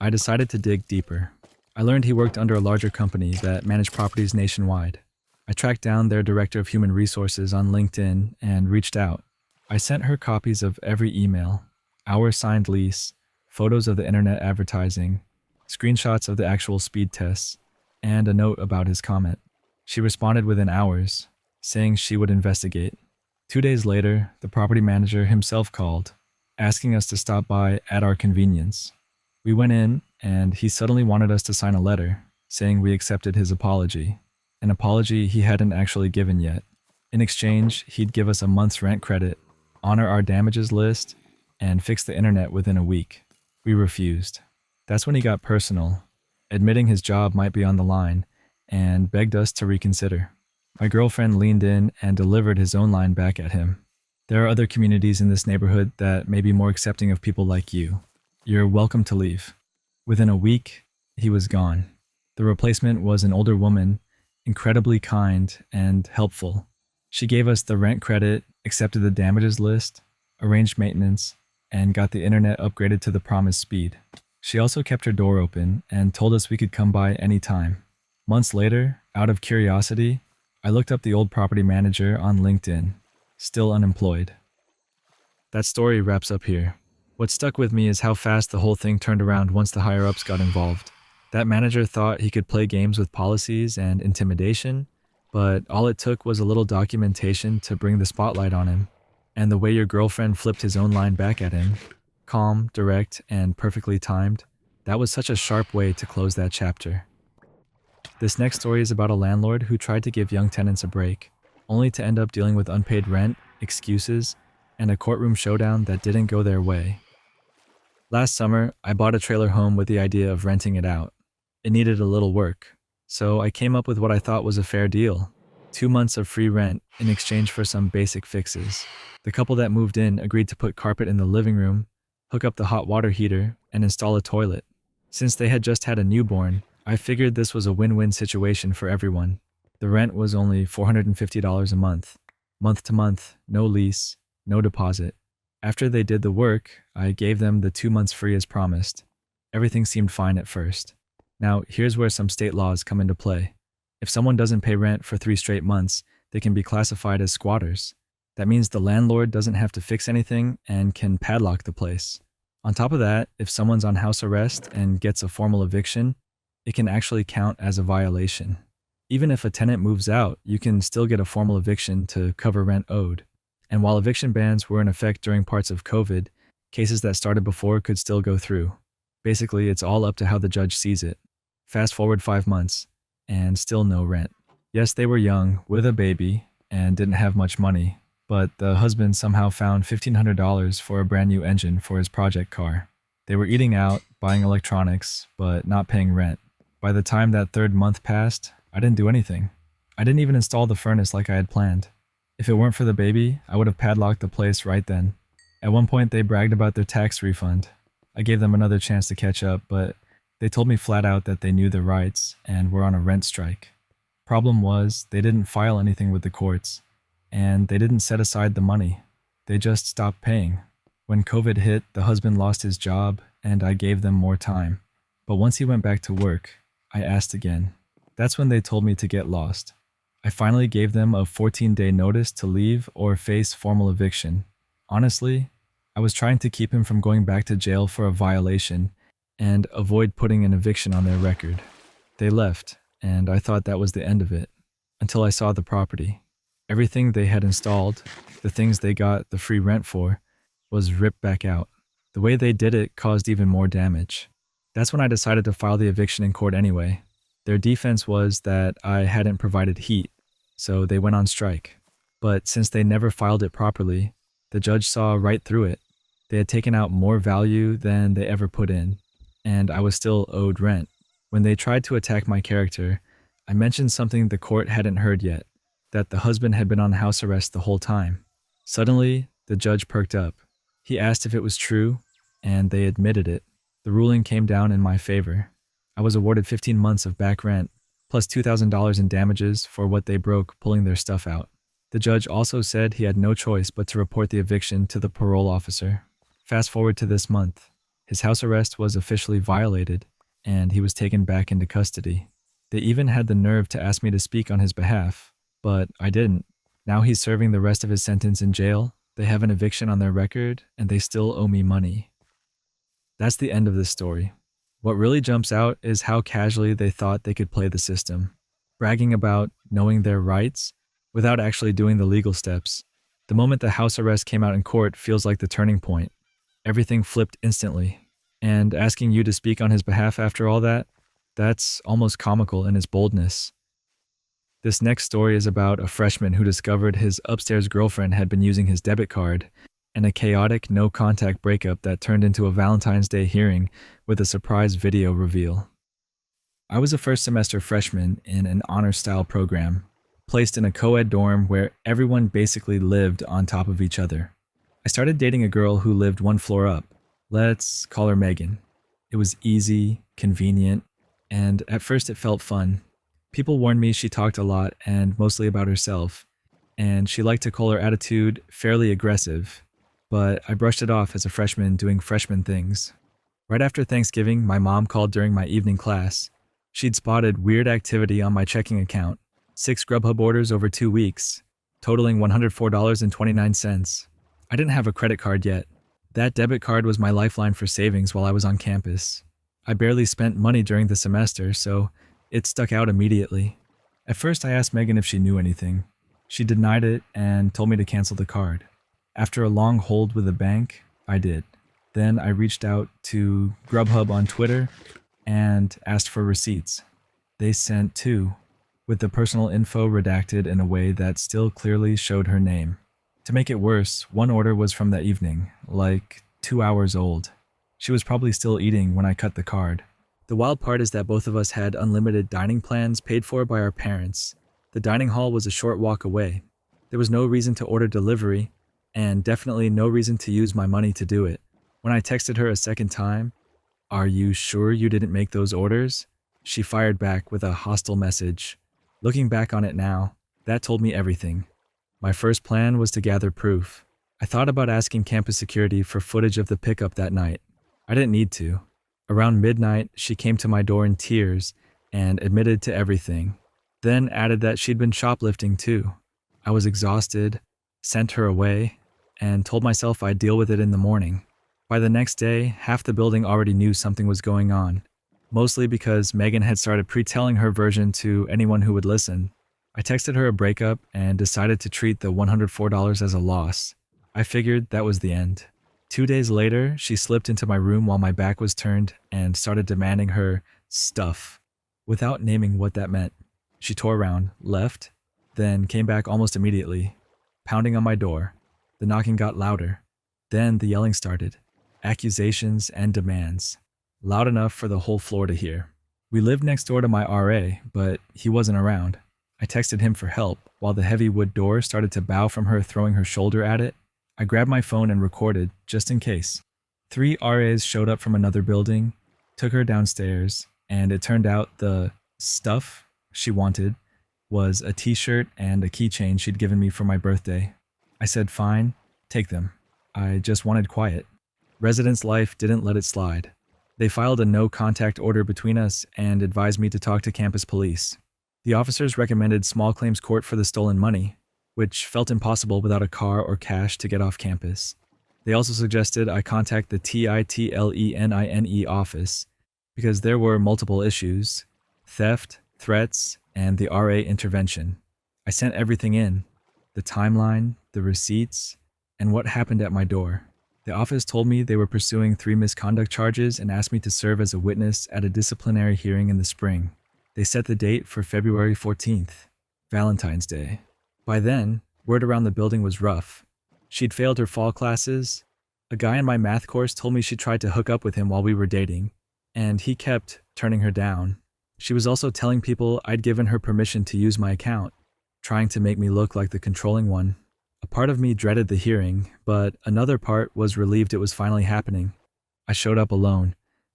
I decided to dig deeper. I learned he worked under a larger company that managed properties nationwide. I tracked down their director of human resources on LinkedIn and reached out. I sent her copies of every email, our signed lease, photos of the internet advertising, screenshots of the actual speed tests, and a note about his comment. She responded within hours, saying she would investigate. 2 days later, the property manager himself called, asking us to stop by at our convenience. We went in, and he suddenly wanted us to sign a letter, saying we accepted his apology, an apology he hadn't actually given yet. In exchange, he'd give us a month's rent credit, honor our damages list, and fix the internet within a week. We refused. That's when he got personal, admitting his job might be on the line, and begged us to reconsider. My girlfriend leaned in and delivered his own line back at him. "There are other communities in this neighborhood that may be more accepting of people like you. You're welcome to leave." Within a week, he was gone. The replacement was an older woman, incredibly kind and helpful. She gave us the rent credit, accepted the damages list, arranged maintenance, and got the internet upgraded to the promised speed. She also kept her door open and told us we could come by any time. Months later, out of curiosity, I looked up the old property manager on LinkedIn. still unemployed. That story wraps up here. What stuck with me is how fast the whole thing turned around once the higher-ups got involved. That manager thought he could play games with policies and intimidation, but all it took was a little documentation to bring the spotlight on him. And the way your girlfriend flipped his own line back at him, calm, direct, and perfectly timed, that was such a sharp way to close that chapter. This next story is about a landlord who tried to give young tenants a break, only to end up dealing with unpaid rent, excuses, and a courtroom showdown that didn't go their way. Last summer, I bought a trailer home with the idea of renting it out. It needed a little work, so I came up with what I thought was a fair deal: 2 months of free rent in exchange for some basic fixes. The couple that moved in agreed to put carpet in the living room, hook up the hot water heater, and install a toilet. Since they had just had a newborn, I figured this was a win-win situation for everyone. The rent was only $450 a month to month, no lease, no deposit. After they did the work, I gave them the 2 months free as promised. Everything seemed fine at first. Now, here's where some state laws come into play. If someone doesn't pay rent for 3 straight months, they can be classified as squatters. That means the landlord doesn't have to fix anything and can padlock the place. On top of that, if someone's on house arrest and gets a formal eviction, it can actually count as a violation. Even if a tenant moves out, you can still get a formal eviction to cover rent owed. And while eviction bans were in effect during parts of COVID, cases that started before could still go through. Basically, it's all up to how the judge sees it. Fast forward 5 months, and still no rent. Yes, they were young, with a baby, and didn't have much money, but the husband somehow found $1,500 for a brand new engine for his project car. They were eating out, buying electronics, but not paying rent. By the time that 3rd month passed, I didn't do anything. I didn't even install the furnace like I had planned. If it weren't for the baby, I would have padlocked the place right then. At one point, they bragged about their tax refund. I gave them another chance to catch up, but they told me flat out that they knew their rights and were on a rent strike. Problem was, they didn't file anything with the courts, and they didn't set aside the money. They just stopped paying. When COVID hit, the husband lost his job, and I gave them more time. But once he went back to work, I asked again. That's when they told me to get lost. I finally gave them a 14-day notice to leave or face formal eviction. Honestly, I was trying to keep him from going back to jail for a violation and avoid putting an eviction on their record. They left, and I thought that was the end of it, until I saw the property. Everything they had installed, the things they got the free rent for, was ripped back out. The way they did it caused even more damage. That's when I decided to file the eviction in court anyway. Their defense was that I hadn't provided heat, so they went on strike. But since they never filed it properly, the judge saw right through it. They had taken out more value than they ever put in, and I was still owed rent. When they tried to attack my character, I mentioned something the court hadn't heard yet, that the husband had been on house arrest the whole time. Suddenly, the judge perked up. He asked if it was true, and they admitted it. The ruling came down in my favor. I was awarded 15 months of back rent, plus $2,000 in damages for what they broke pulling their stuff out. The judge also said he had no choice but to report the eviction to the parole officer. Fast forward to this month. His house arrest was officially violated, and he was taken back into custody. They even had the nerve to ask me to speak on his behalf, but I didn't. Now he's serving the rest of his sentence in jail, they have an eviction on their record, and they still owe me money. That's the end of this story. What really jumps out is how casually they thought they could play the system, bragging about knowing their rights without actually doing the legal steps. The moment the house arrest came out in court feels like the turning point. Everything flipped instantly. And asking you to speak on his behalf after all that, that's almost comical in its boldness. This next story is about a freshman who discovered his upstairs girlfriend had been using his debit card, and a chaotic no-contact breakup that turned into a Valentine's Day hearing with a surprise video reveal. I was a first-semester freshman in an honor-style program, placed in a co-ed dorm where everyone basically lived on top of each other. I started dating a girl who lived 1 floor up. Let's call her Megan. It was easy, convenient, and at first it felt fun. People warned me she talked a lot and mostly about herself, and she liked to call her attitude fairly aggressive, but I brushed it off as a freshman doing freshman things. Right after Thanksgiving, my mom called during my evening class. She'd spotted weird activity on my checking account, 6 Grubhub orders over 2 weeks, totaling $104.29. I didn't have a credit card yet. That debit card was my lifeline for savings while I was on campus. I barely spent money during the semester, so it stuck out immediately. At first, I asked Megan if she knew anything. She denied it and told me to cancel the card. After a long hold with the bank, I did. Then I reached out to Grubhub on Twitter and asked for receipts. They sent two, with the personal info redacted in a way that still clearly showed her name. To make it worse, one order was from that evening, like 2 hours old. She was probably still eating when I cut the card. The wild part is that both of us had unlimited dining plans paid for by our parents. The dining hall was a short walk away. There was no reason to order delivery, and definitely no reason to use my money to do it. When I texted her a second time, "Are you sure you didn't make those orders?" she fired back with a hostile message. Looking back on it now, that told me everything. My first plan was to gather proof. I thought about asking campus security for footage of the pickup that night. I didn't need to. Around midnight, she came to my door in tears and admitted to everything, then added that she'd been shoplifting too. I was exhausted, sent her away, and told myself I'd deal with it in the morning. By the next day, half the building already knew something was going on, mostly because Megan had started pre-telling her version to anyone who would listen. I texted her a breakup and decided to treat the $104 as a loss. I figured that was the end. 2 days later, she slipped into my room while my back was turned and started demanding her stuff, without naming what that meant. She tore around, left, then came back almost immediately, pounding on my door. The knocking got louder. Then the yelling started. Accusations and demands. Loud enough for the whole floor to hear. We lived next door to my RA, but he wasn't around. I texted him for help while the heavy wood door started to bow from her throwing her shoulder at it. I grabbed my phone and recorded, just in case. 3 RAs showed up from another building, took her downstairs, and it turned out the stuff she wanted was a t-shirt and a keychain she'd given me for my birthday. I said, "Fine, take them. I just wanted quiet." Residence life didn't let it slide. They filed a no-contact order between us and advised me to talk to campus police. The officers recommended small claims court for the stolen money, which felt impossible without a car or cash to get off campus. They also suggested I contact the TITLENINE office because there were multiple issues: theft, threats, and the RA intervention. I sent everything in: the timeline, the receipts, and what happened at my door. The office told me they were pursuing 3 misconduct charges and asked me to serve as a witness at a disciplinary hearing in the spring. They set the date for February 14th, Valentine's Day. By then, word around the building was rough. She'd failed her fall classes. A guy in my math course told me she tried to hook up with him while we were dating, and he kept turning her down. She was also telling people I'd given her permission to use my account, trying to make me look like the controlling one. A part of me dreaded the hearing, but another part was relieved it was finally happening. I showed up alone.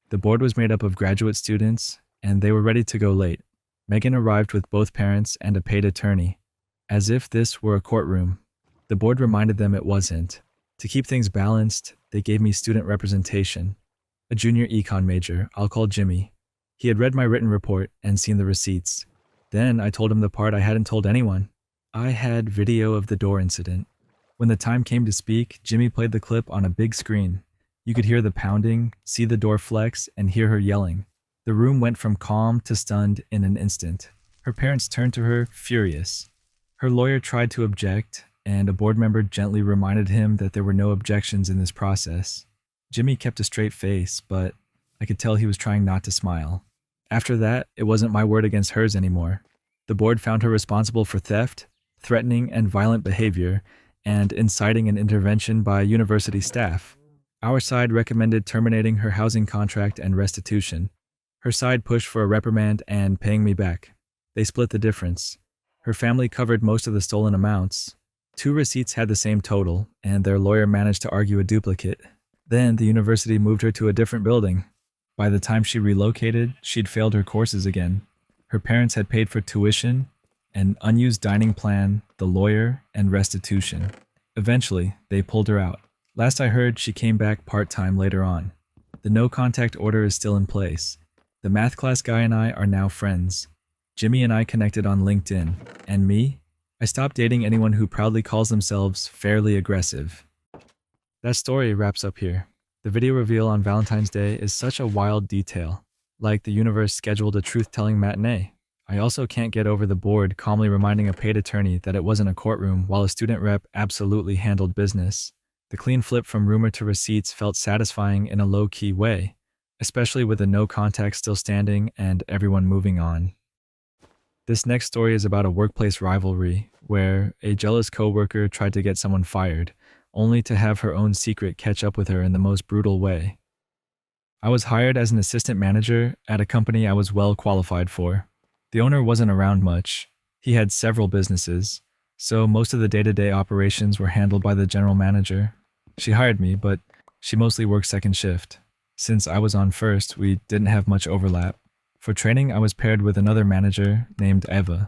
The board was made up of graduate students, and they were ready to go late. Megan arrived with both parents and a paid attorney, as if this were a courtroom. The board reminded them it wasn't. To keep things balanced, they gave me student representation. A junior econ major, I'll call Jimmy. He had read my written report and seen the receipts. Then I told him the part I hadn't told anyone. I had video of the door incident. When the time came to speak, Jimmy played the clip on a big screen. You could hear the pounding, see the door flex, and hear her yelling. The room went from calm to stunned in an instant. Her parents turned to her, furious. Her lawyer tried to object, and a board member gently reminded him that there were no objections in this process. Jimmy kept a straight face, but I could tell he was trying not to smile. After that, it wasn't my word against hers anymore. The board found her responsible for theft, threatening and violent behavior, and inciting an intervention by university staff. Our side recommended terminating her housing contract and restitution. Her side pushed for a reprimand and paying me back. They split the difference. Her family covered most of the stolen amounts. 2 receipts had the same total, and their lawyer managed to argue a duplicate. Then the university moved her to a different building. By the time she relocated, she'd failed her courses again. Her parents had paid for tuition, an unused dining plan, the lawyer, and restitution. Eventually, they pulled her out. Last I heard, she came back part-time later on. The no-contact order is still in place. The math class guy and I are now friends. Jimmy and I connected on LinkedIn. And me? I I stopped dating anyone who proudly calls themselves fairly aggressive. That story wraps up here. The video reveal on Valentine's Day is such a wild detail, like the universe scheduled a truth-telling matinee. I also can't get over the board calmly reminding a paid attorney that it wasn't a courtroom while a student rep absolutely handled business. The clean flip from rumor to receipts felt satisfying in a low-key way, especially with the no contact still standing and everyone moving on. This next story is about a workplace rivalry where a jealous coworker tried to get someone fired, only to have her own secret catch up with her in the most brutal way. I was hired as an assistant manager at a company I was well qualified for. The owner wasn't around much. He had several businesses, so most of the day-to-day operations were handled by the general manager. She hired me, but she mostly worked second shift. Since I was on first, we didn't have much overlap. For training, I was paired with another manager named Eva.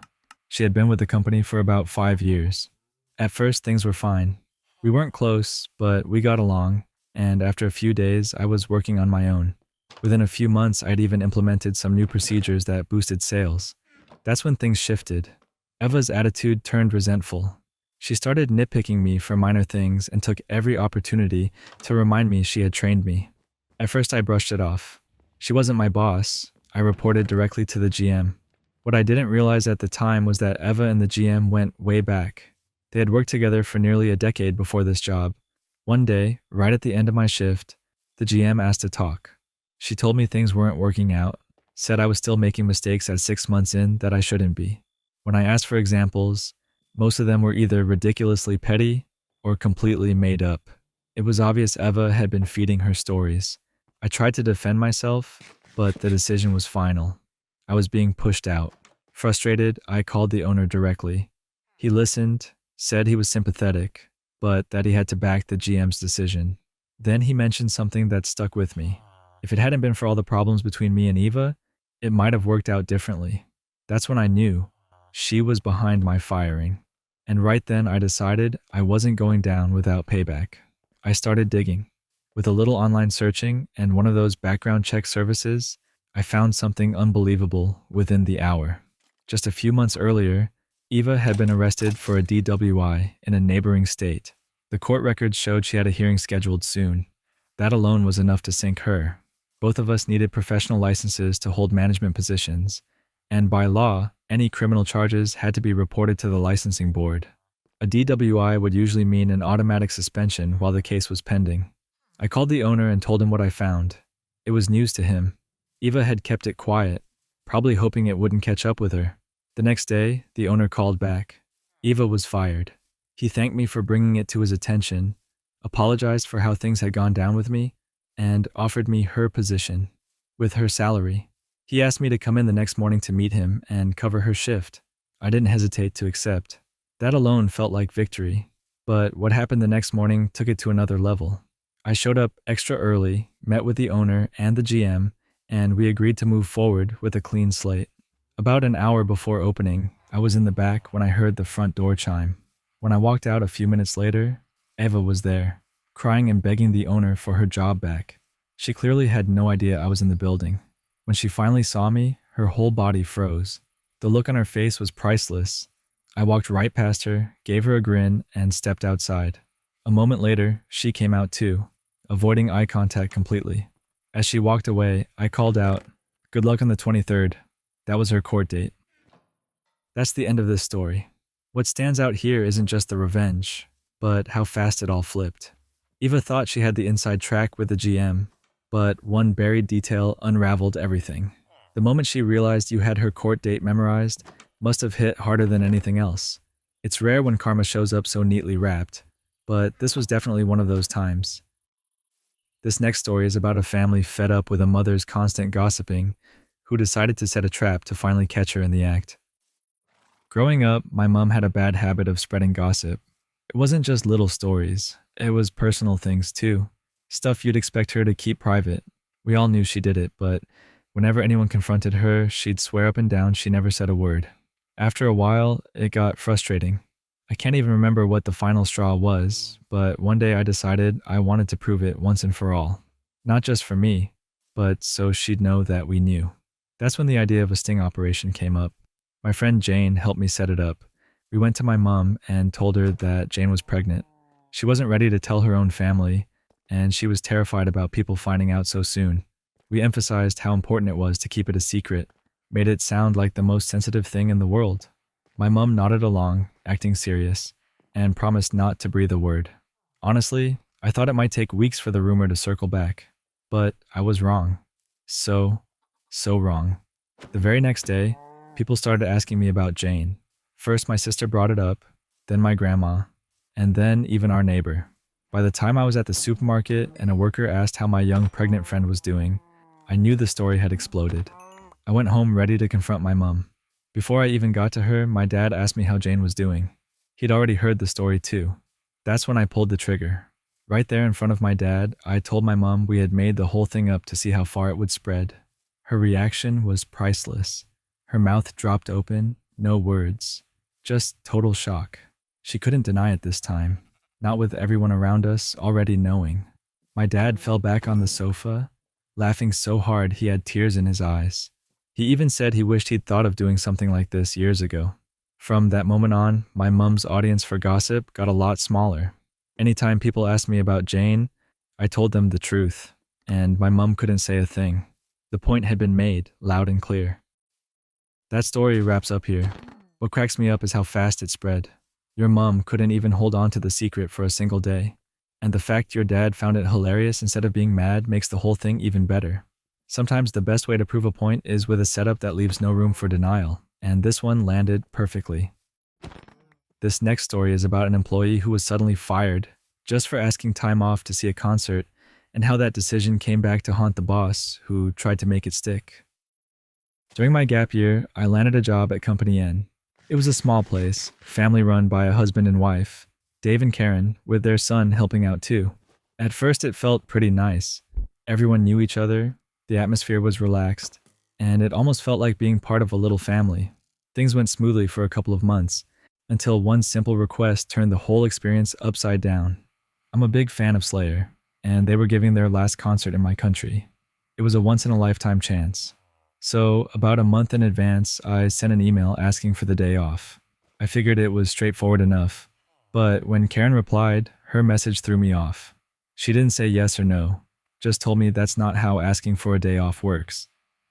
She had been with the company for about 5 years. At first, things were fine. We weren't close, but we got along, and after a few days, I was working on my own. Within a few months, I'd even implemented some new procedures that boosted sales. That's when things shifted. Eva's attitude turned resentful. She started nitpicking me for minor things and took every opportunity to remind me she had trained me. At first, I brushed it off. She wasn't my boss. I reported directly to the GM. What I didn't realize at the time was that Eva and the GM went way back. They had worked together for nearly a decade before this job. One day, right at the end of my shift, the GM asked to talk. She told me things weren't working out, said I was still making mistakes at 6 months in that I shouldn't be. When I asked for examples, most of them were either ridiculously petty or completely made up. It was obvious Eva had been feeding her stories. I tried to defend myself, but the decision was final. I was being pushed out. Frustrated, I called the owner directly. He listened, said he was sympathetic, but that he had to back the GM's decision. Then he mentioned something that stuck with me. If it hadn't been for all the problems between me and Eva, it might have worked out differently. That's when I knew she was behind my firing. And right then I decided I wasn't going down without payback. I started digging. With a little online searching and one of those background check services, I found something unbelievable within the hour. Just a few months earlier, Eva had been arrested for a DWI in a neighboring state. The court records showed she had a hearing scheduled soon. That alone was enough to sink her. Both of us needed professional licenses to hold management positions, and by law, any criminal charges had to be reported to the licensing board. A DWI would usually mean an automatic suspension while the case was pending. I called the owner and told him what I found. It was news to him. Eva had kept it quiet, probably hoping it wouldn't catch up with her. The next day, the owner called back. Eva was fired. He thanked me for bringing it to his attention, apologized for how things had gone down with me, and offered me her position, with her salary. He asked me to come in the next morning to meet him and cover her shift. I didn't hesitate to accept. That alone felt like victory, but what happened the next morning took it to another level. I showed up extra early, met with the owner and the GM, and we agreed to move forward with a clean slate. About an hour before opening, I was in the back when I heard the front door chime. When I walked out a few minutes later, Eva was there, crying and begging the owner for her job back. She clearly had no idea I was in the building. When she finally saw me, her whole body froze. The look on her face was priceless. I walked right past her, gave her a grin, and stepped outside. A moment later, she came out too, avoiding eye contact completely. As she walked away, I called out, "Good luck on the 23rd. That was her court date. That's the end of this story. What stands out here isn't just the revenge, but how fast it all flipped. Eva thought she had the inside track with the GM, but one buried detail unraveled everything. The moment she realized you had her court date memorized must have hit harder than anything else. It's rare when karma shows up so neatly wrapped, but this was definitely one of those times. This next story is about a family fed up with a mother's constant gossiping who decided to set a trap to finally catch her in the act. Growing up, my mom had a bad habit of spreading gossip. It wasn't just little stories, it was personal things too. Stuff you'd expect her to keep private. We all knew she did it, but whenever anyone confronted her, she'd swear up and down she never said a word. After a while, it got frustrating. I can't even remember what the final straw was, but one day I decided I wanted to prove it once and for all. Not just for me, but so she'd know that we knew. That's when the idea of a sting operation came up. My friend Jane helped me set it up. We went to my mom and told her that Jane was pregnant. She wasn't ready to tell her own family, and she was terrified about people finding out so soon. We emphasized how important it was to keep it a secret, made it sound like the most sensitive thing in the world. My mom nodded along, acting serious, and promised not to breathe a word. Honestly, I thought it might take weeks for the rumor to circle back, but I was wrong. So wrong. The very next day, people started asking me about Jane. First, my sister brought it up, then my grandma, and then even our neighbor. By the time I was at the supermarket and a worker asked how my young pregnant friend was doing, I knew the story had exploded. I went home ready to confront my mom. Before I even got to her, my dad asked me how Jane was doing. He'd already heard the story too. That's when I pulled the trigger. Right there in front of my dad, I told my mom we had made the whole thing up to see how far it would spread. Her reaction was priceless. Her mouth dropped open, no words. Just total shock. She couldn't deny it this time, not with everyone around us already knowing. My dad fell back on the sofa, laughing so hard he had tears in his eyes. He even said he wished he'd thought of doing something like this years ago. From that moment on, my mom's audience for gossip got a lot smaller. Anytime people asked me about Jane, I told them the truth, and my mom couldn't say a thing. The point had been made, loud and clear. That story wraps up here. What cracks me up is how fast it spread. Your mom couldn't even hold on to the secret for a single day. And the fact your dad found it hilarious instead of being mad makes the whole thing even better. Sometimes the best way to prove a point is with a setup that leaves no room for denial, and this one landed perfectly. This next story is about an employee who was suddenly fired just for asking time off to see a concert, and how that decision came back to haunt the boss, who tried to make it stick. During my gap year, I landed a job at Company N. It was a small place, family run by a husband and wife, Dave and Karen, with their son helping out too. At first it felt pretty nice. Everyone knew each other, the atmosphere was relaxed, and it almost felt like being part of a little family. Things went smoothly for a couple of months, until one simple request turned the whole experience upside down. I'm a big fan of Slayer, and they were giving their last concert in my country. It was a once-in-a-lifetime chance. So, about a month in advance, I sent an email asking for the day off. I figured it was straightforward enough, but when Karen replied, her message threw me off. She didn't say yes or no, just told me that's not how asking for a day off works.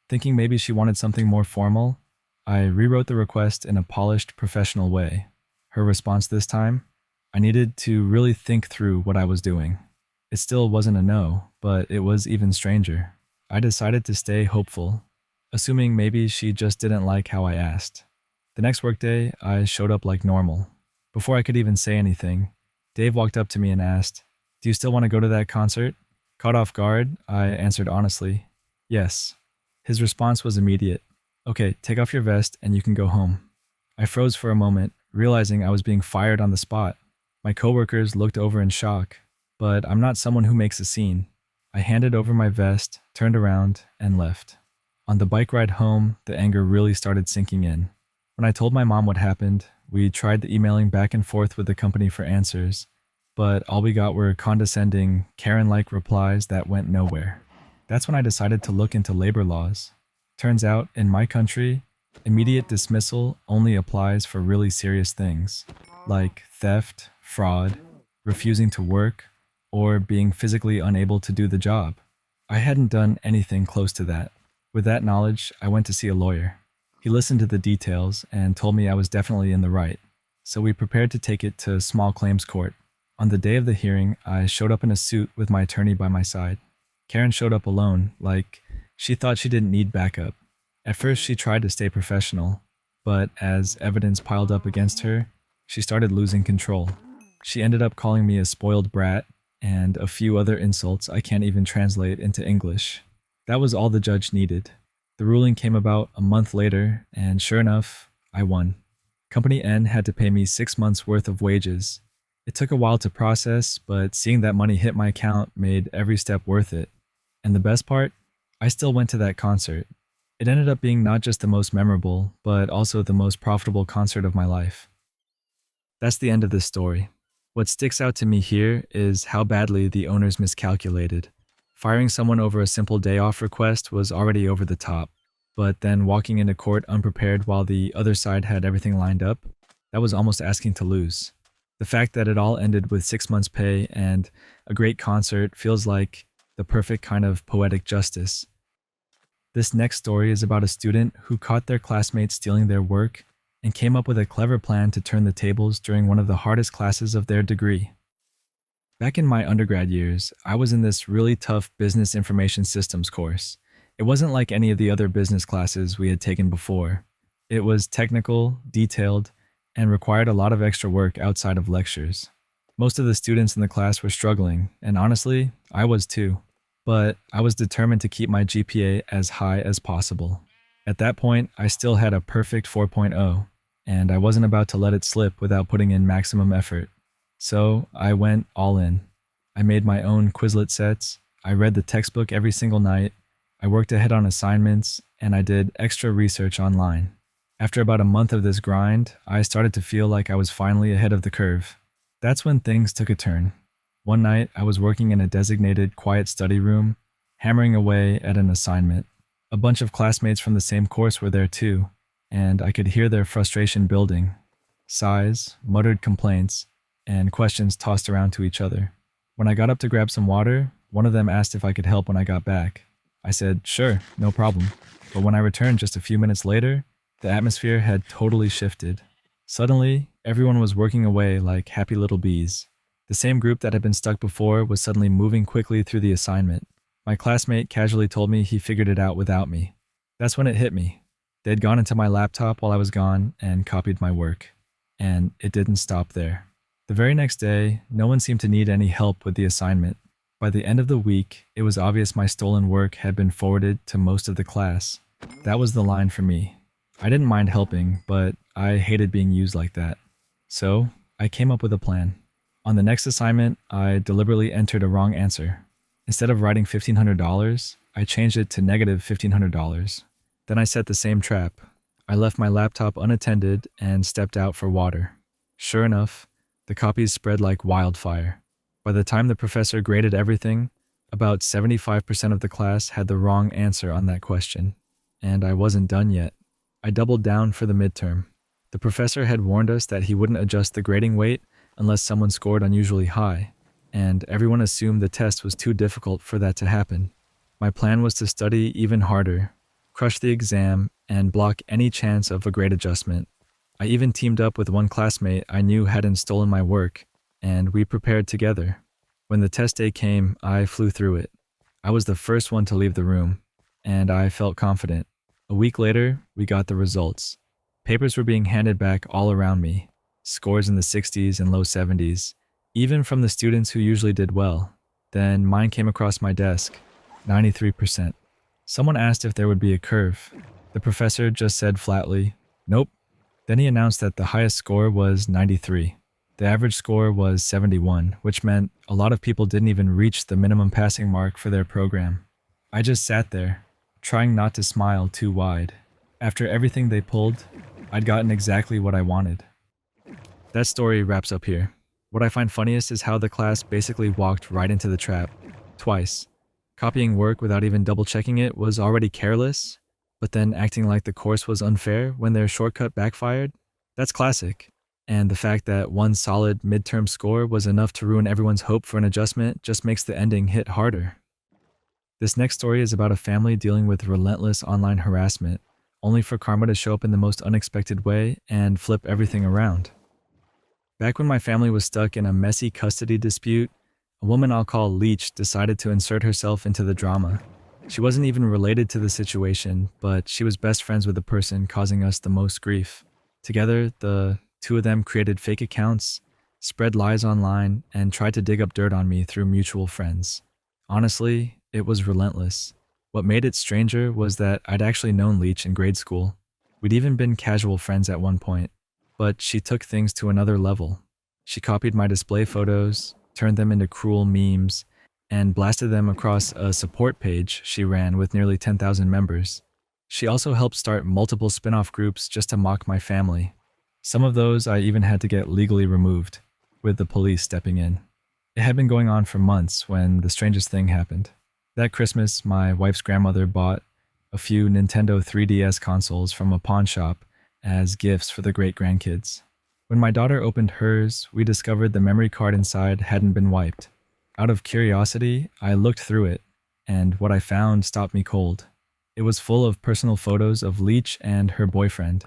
Thinking maybe she wanted something more formal, I rewrote the request in a polished, professional way. Her response this time? I needed to really think through what I was doing. It still wasn't a no, but it was even stranger. I decided to stay hopeful, assuming maybe she just didn't like how I asked. The next workday, I showed up like normal. Before I could even say anything, Dave walked up to me and asked, "Do you still want to go to that concert?" Caught off guard, I answered honestly, "Yes." His response was immediate. "Okay, take off your vest and you can go home." I froze for a moment, realizing I was being fired on the spot. My coworkers looked over in shock, but I'm not someone who makes a scene. I handed over my vest, turned around, and left. On the bike ride home, the anger really started sinking in. When I told my mom what happened, we tried the emailing back and forth with the company for answers, but all we got were condescending, Karen-like replies that went nowhere. That's when I decided to look into labor laws. Turns out, in my country, immediate dismissal only applies for really serious things, like theft, fraud, refusing to work, or being physically unable to do the job. I hadn't done anything close to that. With that knowledge, I went to see a lawyer. He listened to the details and told me I was definitely in the right, so we prepared to take it to small claims court. On the day of the hearing, I showed up in a suit with my attorney by my side. Karen showed up alone, like she thought she didn't need backup. At first, she tried to stay professional, but as evidence piled up against her, she started losing control. She ended up calling me a spoiled brat and a few other insults I can't even translate into English. That was all the judge needed. The ruling came about a month later, and sure enough, I won. Company N had to pay me 6 months' worth of wages. It took a while to process, but seeing that money hit my account made every step worth it. And the best part? I still went to that concert. It ended up being not just the most memorable, but also the most profitable concert of my life. That's the end of this story. What sticks out to me here is how badly the owners miscalculated. Firing someone over a simple day off request was already over the top, but then walking into court unprepared while the other side had everything lined up, That was almost asking to lose. The fact that it all ended with 6 months' pay and a great concert feels like the perfect kind of poetic justice. This next story is about a student who caught their classmates stealing their work and came up with a clever plan to turn the tables during one of the hardest classes of their degree. Back in my undergrad years, I was in this really tough business information systems course. It wasn't like any of the other business classes we had taken before. It was technical, detailed, and required a lot of extra work outside of lectures. Most of the students in the class were struggling, and honestly, I was too. But I was determined to keep my GPA as high as possible. At that point, I still had a perfect 4.0, and I wasn't about to let it slip without putting in maximum effort. So I went all in. I made my own Quizlet sets, I read the textbook every single night, I worked ahead on assignments, and I did extra research online. After about a month of this grind, I started to feel like I was finally ahead of the curve. That's when things took a turn. One night, I was working in a designated quiet study room, hammering away at an assignment. A bunch of classmates from the same course were there too, and I could hear their frustration building. Sighs, muttered complaints, and questions tossed around to each other. When I got up to grab some water, one of them asked if I could help when I got back. I said, sure, no problem. But when I returned just a few minutes later, the atmosphere had totally shifted. Suddenly, everyone was working away like happy little bees. The same group that had been stuck before was suddenly moving quickly through the assignment. My classmate casually told me he figured it out without me. That's when it hit me. They'd gone into my laptop while I was gone and copied my work. And it didn't stop there. The very next day, no one seemed to need any help with the assignment. By the end of the week, it was obvious my stolen work had been forwarded to most of the class. That was the line for me. I didn't mind helping, but I hated being used like that. So, I came up with a plan. On the next assignment, I deliberately entered a wrong answer. Instead of writing $1,500, I changed it to negative $1,500. Then I set the same trap. I left my laptop unattended and stepped out for water. Sure enough, the copies spread like wildfire. By the time the professor graded everything, about 75% of the class had the wrong answer on that question. And I wasn't done yet. I doubled down for the midterm. The professor had warned us that he wouldn't adjust the grading weight unless someone scored unusually high, and everyone assumed the test was too difficult for that to happen. My plan was to study even harder, crush the exam, and block any chance of a grade adjustment. I even teamed up with one classmate I knew hadn't stolen my work, and we prepared together. When the test day came, I flew through it. I was the first one to leave the room, and I felt confident. A week later, we got the results. Papers were being handed back all around me, scores in the 60s and low 70s, even from the students who usually did well. Then mine came across my desk, 93%. Someone asked if there would be a curve. The professor just said flatly, nope. Then he announced that the highest score was 93. The average score was 71, which meant a lot of people didn't even reach the minimum passing mark for their program. I just sat there, trying not to smile too wide. After everything they pulled, I'd gotten exactly what I wanted. That story wraps up here. What I find funniest is how the class basically walked right into the trap, twice. Copying work without even double-checking it was already careless, but then acting like the course was unfair when their shortcut backfired? That's classic. And the fact that one solid midterm score was enough to ruin everyone's hope for an adjustment just makes the ending hit harder. This next story is about a family dealing with relentless online harassment, only for karma to show up in the most unexpected way and flip everything around. Back when my family was stuck in a messy custody dispute, a woman I'll call Leech decided to insert herself into the drama. She wasn't even related to the situation, but she was best friends with the person causing us the most grief. Together, the two of them created fake accounts, spread lies online, and tried to dig up dirt on me through mutual friends. Honestly, it was relentless. What made it stranger was that I'd actually known Leech in grade school. We'd even been casual friends at one point, but she took things to another level. She copied my display photos, turned them into cruel memes, and blasted them across a support page she ran with nearly 10,000 members. She also helped start multiple spin-off groups just to mock my family. Some of those I even had to get legally removed, with the police stepping in. It had been going on for months when the strangest thing happened. That Christmas, my wife's grandmother bought a few Nintendo 3DS consoles from a pawn shop as gifts for the great-grandkids. When my daughter opened hers, we discovered the memory card inside hadn't been wiped. Out of curiosity, I looked through it, and what I found stopped me cold. It was full of personal photos of Leech and her boyfriend.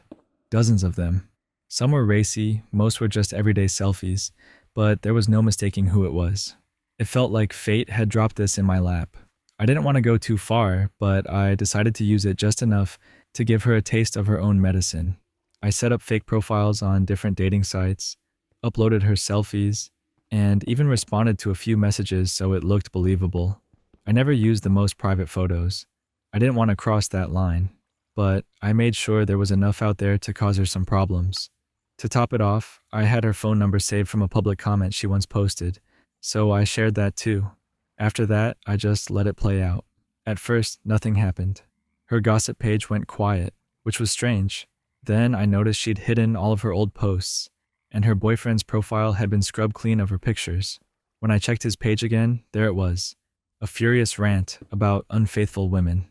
Dozens of them. Some were racy, most were just everyday selfies, but there was no mistaking who it was. It felt like fate had dropped this in my lap. I didn't want to go too far, but I decided to use it just enough to give her a taste of her own medicine. I set up fake profiles on different dating sites, uploaded her selfies, and even responded to a few messages so it looked believable. I never used the most private photos. I didn't want to cross that line, but I made sure there was enough out there to cause her some problems. To top it off, I had her phone number saved from a public comment she once posted, so I shared that too. After that, I just let it play out. At first, nothing happened. Her gossip page went quiet, which was strange. Then I noticed she'd hidden all of her old posts, and her boyfriend's profile had been scrubbed clean of her pictures. When I checked his page again, there it was. A furious rant about unfaithful women.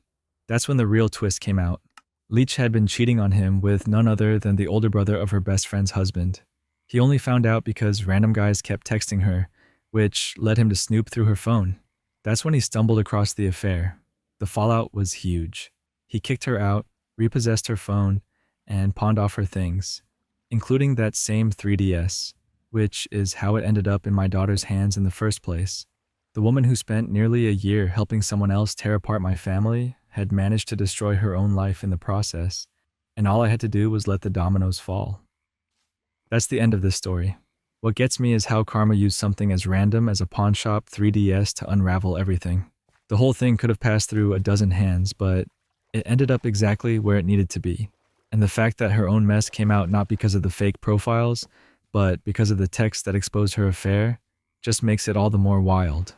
That's when the real twist came out. Leech had been cheating on him with none other than the older brother of her best friend's husband. He only found out because random guys kept texting her, which led him to snoop through her phone. That's when he stumbled across the affair. The fallout was huge. He kicked her out, repossessed her phone, and pawned off her things, including that same 3DS, which is how it ended up in my daughter's hands in the first place. The woman who spent nearly a year helping someone else tear apart my family had managed to destroy her own life in the process, and all I had to do was let the dominoes fall. That's the end of this story. What gets me is how karma used something as random as a pawnshop 3DS to unravel everything. The whole thing could have passed through a dozen hands, but it ended up exactly where it needed to be. And the fact that her own mess came out not because of the fake profiles, but because of the text that exposed her affair, just makes it all the more wild.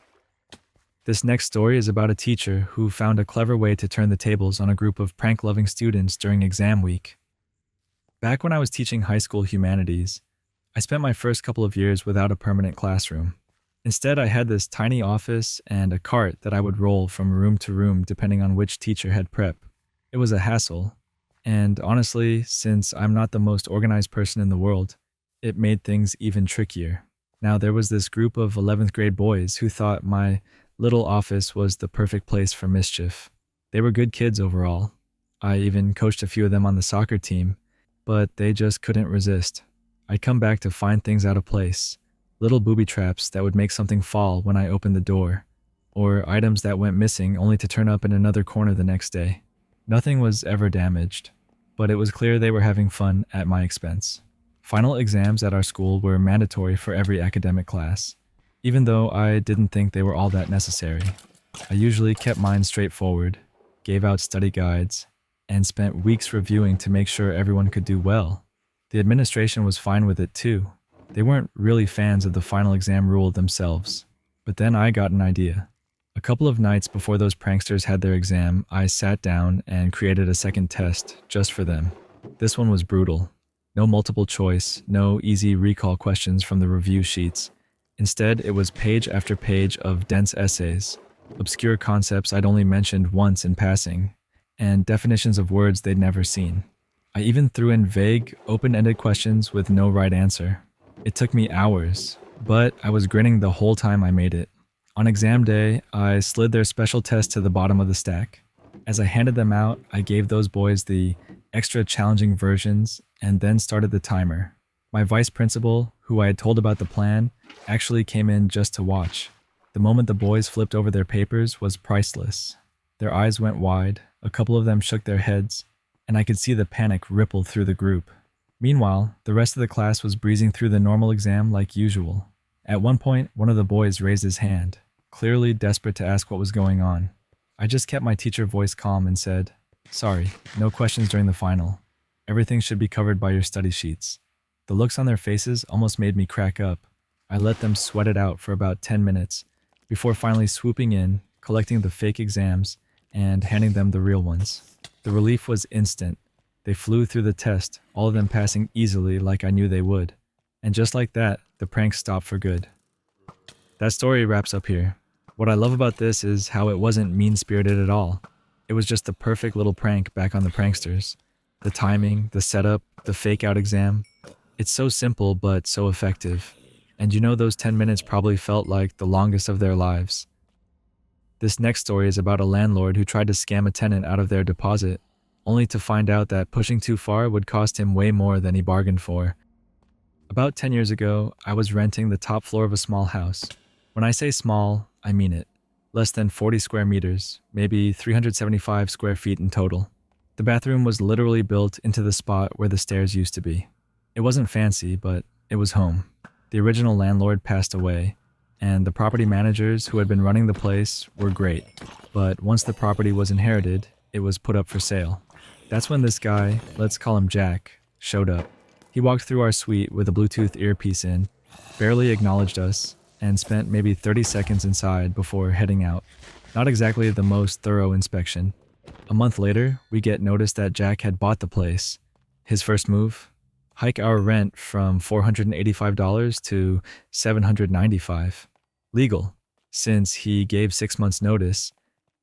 This next story is about a teacher who found a clever way to turn the tables on a group of prank-loving students during exam week. Back when I was teaching high school humanities, I spent my first couple of years without a permanent classroom. Instead, I had this tiny office and a cart that I would roll from room to room depending on which teacher had prep. It was a hassle, and honestly, since I'm not the most organized person in the world, it made things even trickier. Now, there was this group of 11th grade boys who thought my little office was the perfect place for mischief. They were good kids overall. I even coached a few of them on the soccer team, but they just couldn't resist. I'd come back to find things out of place, little booby traps that would make something fall when I opened the door, or items that went missing only to turn up in another corner the next day. Nothing was ever damaged, but it was clear they were having fun at my expense. Final exams at our school were mandatory for every academic class, even though I didn't think they were all that necessary. I usually kept mine straightforward, gave out study guides, and spent weeks reviewing to make sure everyone could do well. The administration was fine with it too. They weren't really fans of the final exam rule themselves. But then I got an idea. A couple of nights before those pranksters had their exam, I sat down and created a second test just for them. This one was brutal. No multiple choice, no easy recall questions from the review sheets. Instead, it was page after page of dense essays, obscure concepts I'd only mentioned once in passing, and definitions of words they'd never seen. I even threw in vague, open-ended questions with no right answer. It took me hours, but I was grinning the whole time I made it. On exam day, I slid their special test to the bottom of the stack. As I handed them out, I gave those boys the extra challenging versions and then started the timer. My vice principal, who I had told about the plan, actually came in just to watch. The moment the boys flipped over their papers was priceless. Their eyes went wide, a couple of them shook their heads, and I could see the panic ripple through the group. Meanwhile, the rest of the class was breezing through the normal exam like usual. At one point, one of the boys raised his hand, clearly desperate to ask what was going on. I just kept my teacher voice calm and said, "Sorry, no questions during the final. Everything should be covered by your study sheets." The looks on their faces almost made me crack up. I let them sweat it out for about 10 minutes, before finally swooping in, collecting the fake exams, and handing them the real ones. The relief was instant. They flew through the test, all of them passing easily like I knew they would. And just like that, the prank stopped for good. That story wraps up here. What I love about this is how it wasn't mean-spirited at all. It was just the perfect little prank back on the pranksters. The timing, the setup, the fake-out exam. It's so simple but so effective. And you know those 10 minutes probably felt like the longest of their lives. This next story is about a landlord who tried to scam a tenant out of their deposit, only to find out that pushing too far would cost him way more than he bargained for. About 10 years ago, I was renting the top floor of a small house. When I say small, I mean it. Less than 40 square meters, maybe 375 square feet in total. The bathroom was literally built into the spot where the stairs used to be. It wasn't fancy, but it was home. The original landlord passed away, and the property managers who had been running the place were great. But once the property was inherited, it was put up for sale. That's when this guy, let's call him Jack, showed up. He walked through our suite with a Bluetooth earpiece in, barely acknowledged us, and spent maybe 30 seconds inside before heading out. Not exactly the most thorough inspection. A month later, we get notice that Jack had bought the place. His first move? Hike our rent from $485 to $795. Legal, since he gave 6 months' notice,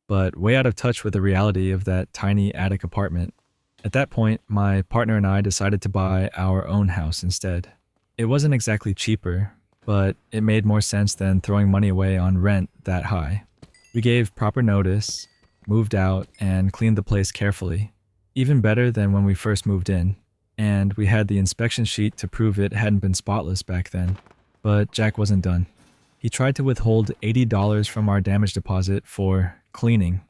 but way out of touch with the reality of that tiny attic apartment. At that point, my partner and I decided to buy our own house instead. It wasn't exactly cheaper, but it made more sense than throwing money away on rent that high. We gave proper notice, moved out, and cleaned the place carefully. Even better than when we first moved in. And we had the inspection sheet to prove it hadn't been spotless back then. But Jack wasn't done. He tried to withhold $80 from our damage deposit for cleaning,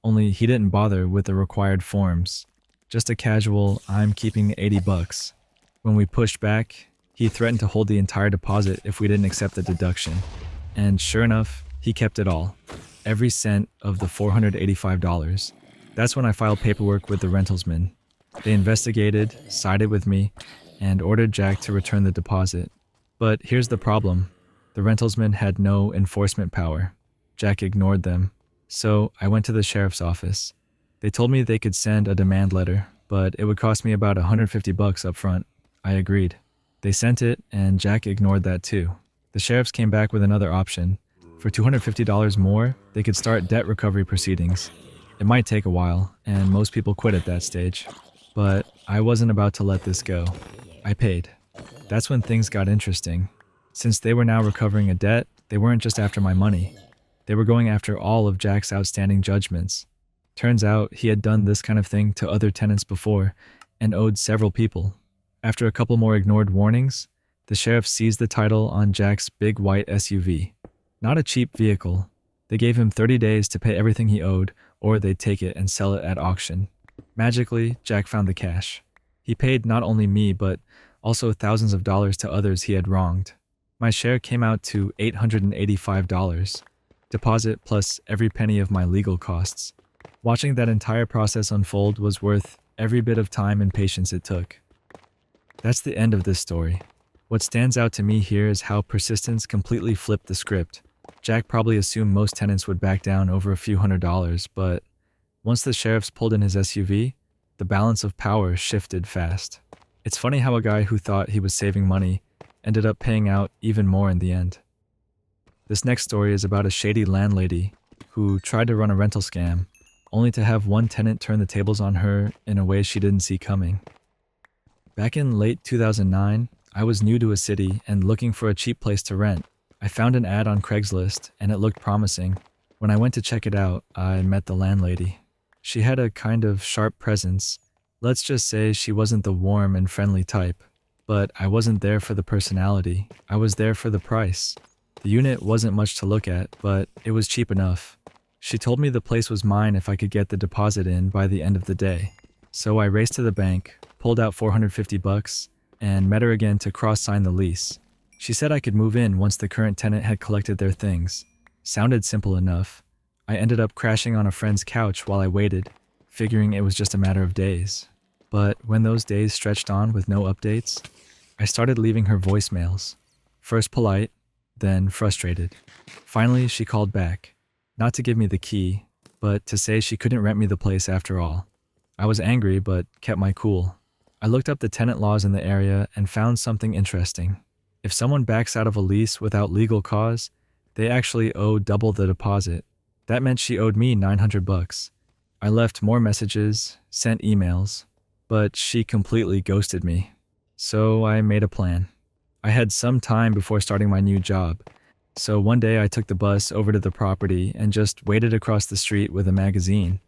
only he didn't bother with the required forms. Just a casual, I'm keeping $80. When we pushed back, he threatened to hold the entire deposit if we didn't accept the deduction. And sure enough, he kept it all. Every cent of the $485. That's when I filed paperwork with the rentalsman. They investigated, sided with me, and ordered Jack to return the deposit. But here's the problem. The rentalsman had no enforcement power. Jack ignored them. So I went to the sheriff's office. They told me they could send a demand letter, but it would cost me about $150 up front. I agreed. They sent it, and Jack ignored that too. The sheriffs came back with another option. For $250 more, they could start debt recovery proceedings. It might take a while, and most people quit at that stage. But I wasn't about to let this go. I paid. That's when things got interesting. Since they were now recovering a debt, they weren't just after my money. They were going after all of Jack's outstanding judgments. Turns out he had done this kind of thing to other tenants before and owed several people. After a couple more ignored warnings, the sheriff seized the title on Jack's big white SUV. Not a cheap vehicle. They gave him 30 days to pay everything he owed, or they'd take it and sell it at auction. Magically, Jack found the cash. He paid not only me, but also thousands of dollars to others he had wronged. My share came out to $885. Deposit plus every penny of my legal costs. Watching that entire process unfold was worth every bit of time and patience it took. That's the end of this story. What stands out to me here is how persistence completely flipped the script. Jack probably assumed most tenants would back down over a few $100s, but once the sheriffs pulled in his SUV, the balance of power shifted fast. It's funny how a guy who thought he was saving money ended up paying out even more in the end. This next story is about a shady landlady who tried to run a rental scam, only to have one tenant turn the tables on her in a way she didn't see coming. Back in late 2009, I was new to a city and looking for a cheap place to rent. I found an ad on Craigslist and it looked promising. When I went to check it out, I met the landlady. She had a kind of sharp presence. Let's just say she wasn't the warm and friendly type. But I wasn't there for the personality. I was there for the price. The unit wasn't much to look at, but it was cheap enough. She told me the place was mine if I could get the deposit in by the end of the day. So I raced to the bank, pulled out $450, and met her again to cross-sign the lease. She said I could move in once the current tenant had collected their things. Sounded simple enough. I ended up crashing on a friend's couch while I waited, figuring it was just a matter of days. But when those days stretched on with no updates, I started leaving her voicemails. First polite, then frustrated. Finally, she called back. Not to give me the key, but to say she couldn't rent me the place after all. I was angry, but kept my cool. I looked up the tenant laws in the area and found something interesting. If someone backs out of a lease without legal cause, they actually owe double the deposit. That meant she owed me $900. I left more messages, sent emails, but she completely ghosted me. So I made a plan. I had some time before starting my new job. So one day I took the bus over to the property and just waited across the street with a magazine.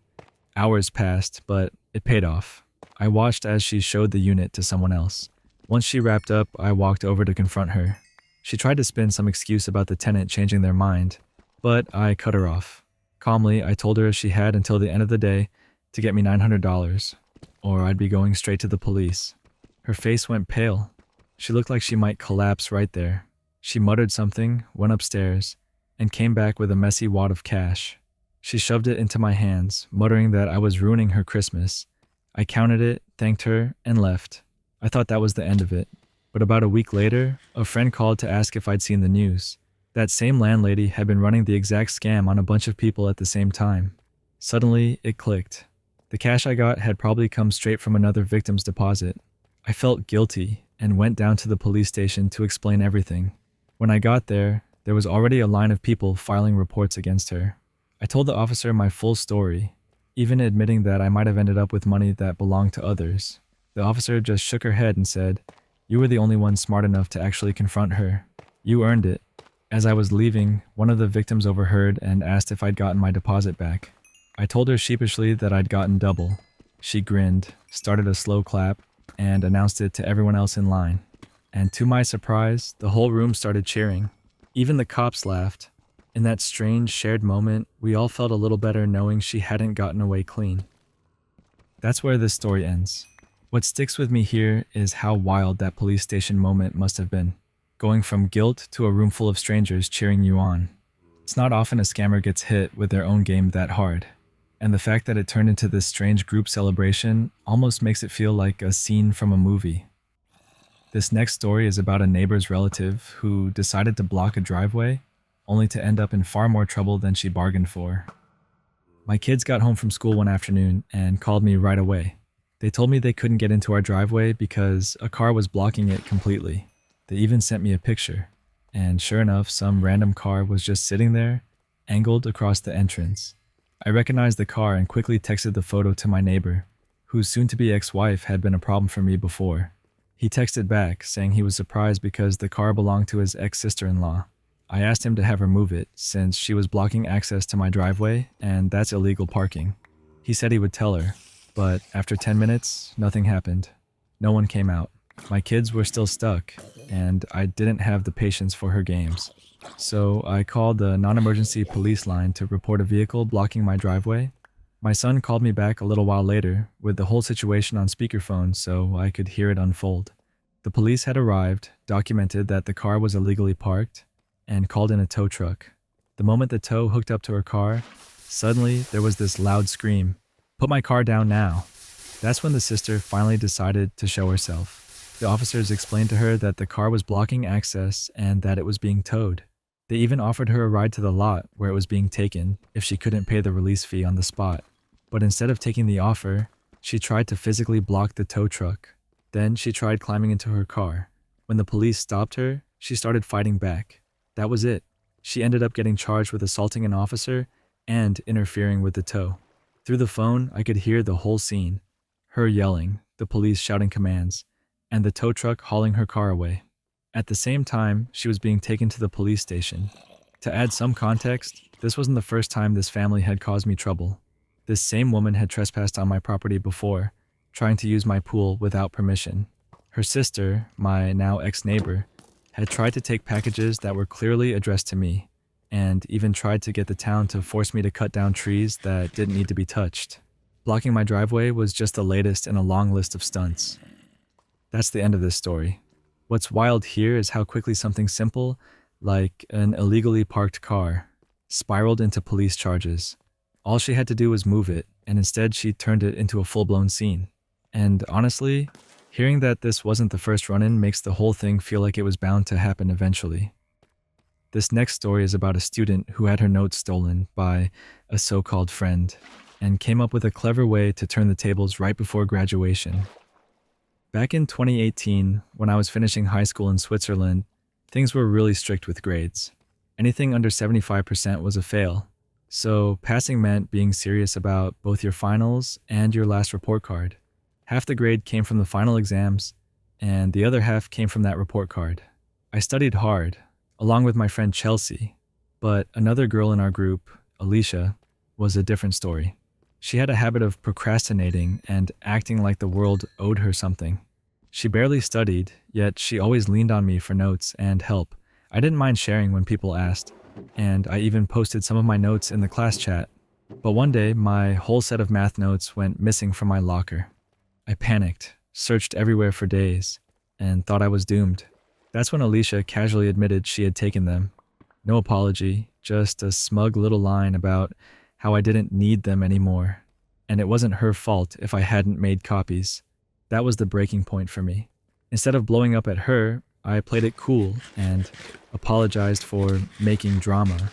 Hours passed, but it paid off. I watched as she showed the unit to someone else. Once she wrapped up, I walked over to confront her. She tried to spin some excuse about the tenant changing their mind, but I cut her off. Calmly, I told her she had until the end of the day to get me $900, or I'd be going straight to the police. Her face went pale. She looked like she might collapse right there. She muttered something, went upstairs, and came back with a messy wad of cash. She shoved it into my hands, muttering that I was ruining her Christmas. I counted it, thanked her, and left. I thought that was the end of it. But about a week later, a friend called to ask if I'd seen the news. That same landlady had been running the exact scam on a bunch of people at the same time. Suddenly, it clicked. The cash I got had probably come straight from another victim's deposit. I felt guilty and went down to the police station to explain everything. When I got there, there was already a line of people filing reports against her. I told the officer my full story, even admitting that I might have ended up with money that belonged to others. The officer just shook her head and said, "You were the only one smart enough to actually confront her. You earned it." As I was leaving, one of the victims overheard and asked if I'd gotten my deposit back. I told her sheepishly that I'd gotten double. She grinned, started a slow clap, and announced it to everyone else in line. And to my surprise, the whole room started cheering. Even the cops laughed. In that strange shared moment, we all felt a little better knowing she hadn't gotten away clean. That's where this story ends. What sticks with me here is how wild that police station moment must have been. Going from guilt to a room full of strangers cheering you on. It's not often a scammer gets hit with their own game that hard. And the fact that it turned into this strange group celebration almost makes it feel like a scene from a movie. This next story is about a neighbor's relative who decided to block a driveway, only to end up in far more trouble than she bargained for. My kids got home from school one afternoon and called me right away. They told me they couldn't get into our driveway because a car was blocking it completely. They even sent me a picture, and sure enough, some random car was just sitting there, angled across the entrance. I recognized the car and quickly texted the photo to my neighbor, whose soon-to-be ex-wife had been a problem for me before. He texted back, saying he was surprised because the car belonged to his ex-sister-in-law. I asked him to have her move it, since she was blocking access to my driveway, and that's illegal parking. He said he would tell her, but after 10 minutes, nothing happened. No one came out. My kids were still stuck, and I didn't have the patience for her games. So I called the non-emergency police line to report a vehicle blocking my driveway. My son called me back a little while later with the whole situation on speakerphone so I could hear it unfold. The police had arrived, documented that the car was illegally parked, and called in a tow truck. The moment the tow hooked up to her car, suddenly there was this loud scream, "Put my car down now." That's when the sister finally decided to show herself. The officers explained to her that the car was blocking access and that it was being towed. They even offered her a ride to the lot where it was being taken if she couldn't pay the release fee on the spot. But instead of taking the offer, she tried to physically block the tow truck. Then she tried climbing into her car. When the police stopped her, she started fighting back. That was it. She ended up getting charged with assaulting an officer and interfering with the tow. Through the phone, I could hear the whole scene. Her yelling, the police shouting commands, and the tow truck hauling her car away. At the same time, she was being taken to the police station. To add some context, this wasn't the first time this family had caused me trouble. This same woman had trespassed on my property before, trying to use my pool without permission. Her sister, my now ex-neighbor, had tried to take packages that were clearly addressed to me, and even tried to get the town to force me to cut down trees that didn't need to be touched. Blocking my driveway was just the latest in a long list of stunts. That's the end of this story. What's wild here is how quickly something simple, like an illegally parked car, spiraled into police charges. All she had to do was move it, and instead she turned it into a full-blown scene. And honestly, hearing that this wasn't the first run-in makes the whole thing feel like it was bound to happen eventually. This next story is about a student who had her notes stolen by a so-called friend, and came up with a clever way to turn the tables right before graduation. Back in 2018, when I was finishing high school in Switzerland, things were really strict with grades. Anything under 75% was a fail, so passing meant being serious about both your finals and your last report card. Half the grade came from the final exams, and the other half came from that report card. I studied hard, along with my friend Chelsea, but another girl in our group, Alicia, was a different story. She had a habit of procrastinating and acting like the world owed her something. She barely studied, yet she always leaned on me for notes and help. I didn't mind sharing when people asked, and I even posted some of my notes in the class chat. But one day, my whole set of math notes went missing from my locker. I panicked, searched everywhere for days, and thought I was doomed. That's when Alicia casually admitted she had taken them. No apology, just a smug little line about how I didn't need them anymore, and it wasn't her fault if I hadn't made copies. That was the breaking point for me. Instead of blowing up at her, I played it cool and apologized for making drama,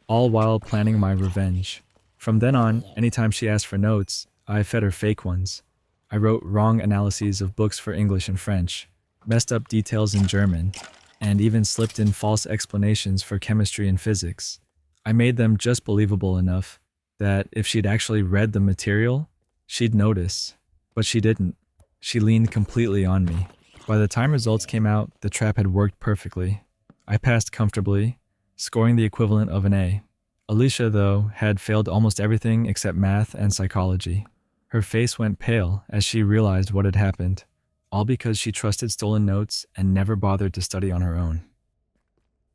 all while planning my revenge. From then on, anytime she asked for notes, I fed her fake ones. I wrote wrong analyses of books for English and French, messed up details in German, and even slipped in false explanations for chemistry and physics. I made them just believable enough that if she'd actually read the material, she'd notice. But she didn't. She leaned completely on me. By the time results came out, the trap had worked perfectly. I passed comfortably, scoring the equivalent of an A. Alicia, though, had failed almost everything except math and psychology. Her face went pale as she realized what had happened, all because she trusted stolen notes and never bothered to study on her own.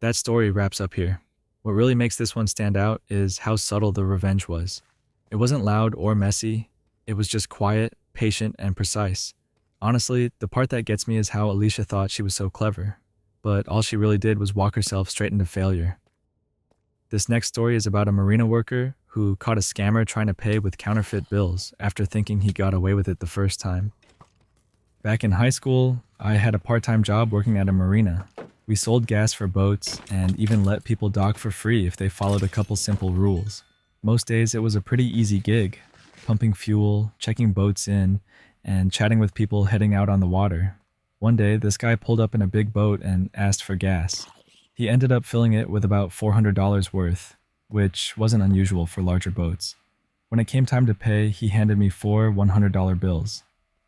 That story wraps up here. What really makes this one stand out is how subtle the revenge was. It wasn't loud or messy, it was just quiet, patient, and precise. Honestly, the part that gets me is how Alicia thought she was so clever, but all she really did was walk herself straight into failure. This next story is about a Marina worker who caught a scammer trying to pay with counterfeit bills after thinking he got away with it the first time. Back in high school, I had a part-time job working at a marina. We sold gas for boats and even let people dock for free if they followed a couple simple rules. Most days it was a pretty easy gig, pumping fuel, checking boats in, and chatting with people heading out on the water. One day, this guy pulled up in a big boat and asked for gas. He ended up filling it with about $400 worth, which wasn't unusual for larger boats. When it came time to pay, he handed me 4 $100 bills.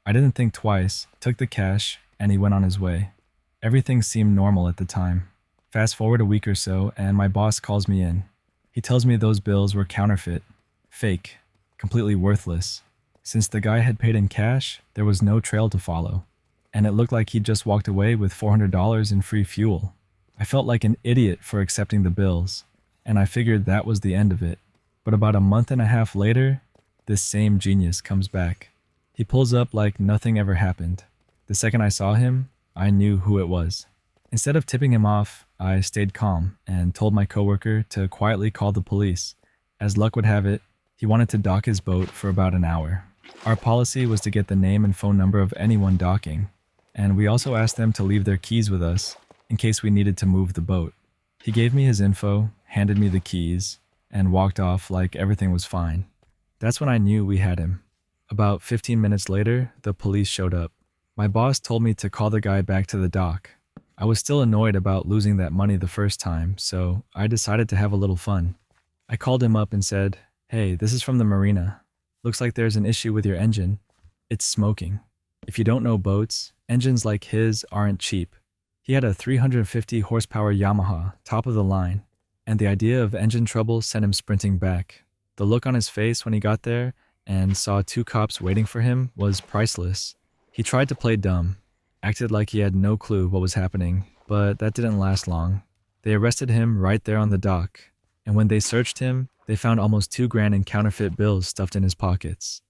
I didn't think twice, took the cash, and he went on his way. Everything seemed normal at the time. Fast forward a week or so, and my boss calls me in. He tells me those bills were counterfeit, fake, completely worthless. Since the guy had paid in cash, there was no trail to follow, and it looked like he'd just walked away with $400 in free fuel. I felt like an idiot for accepting the bills, and I figured that was the end of it. But about a month and a half later, this same genius comes back. He pulls up like nothing ever happened. The second I saw him, I knew who it was. Instead of tipping him off, I stayed calm and told my coworker to quietly call the police. As luck would have it, he wanted to dock his boat for about an hour. Our policy was to get the name and phone number of anyone docking, and we also asked them to leave their keys with us in case we needed to move the boat. He gave me his info, handed me the keys, and walked off like everything was fine. That's when I knew we had him. About 15 minutes later, the police showed up. My boss told me to call the guy back to the dock. I was still annoyed about losing that money the first time, so I decided to have a little fun. I called him up and said, "Hey, this is from the marina. Looks like there's an issue with your engine. It's smoking. If you don't know boats, engines like his aren't cheap." He had a 350 horsepower Yamaha, top of the line, and the idea of engine trouble sent him sprinting back. The look on his face when he got there and saw 2 cops waiting for him was priceless. He tried to play dumb, acted like he had no clue what was happening, but that didn't last long. They arrested him right there on the dock, and when they searched him, they found almost $2,000 in counterfeit bills stuffed in his pockets.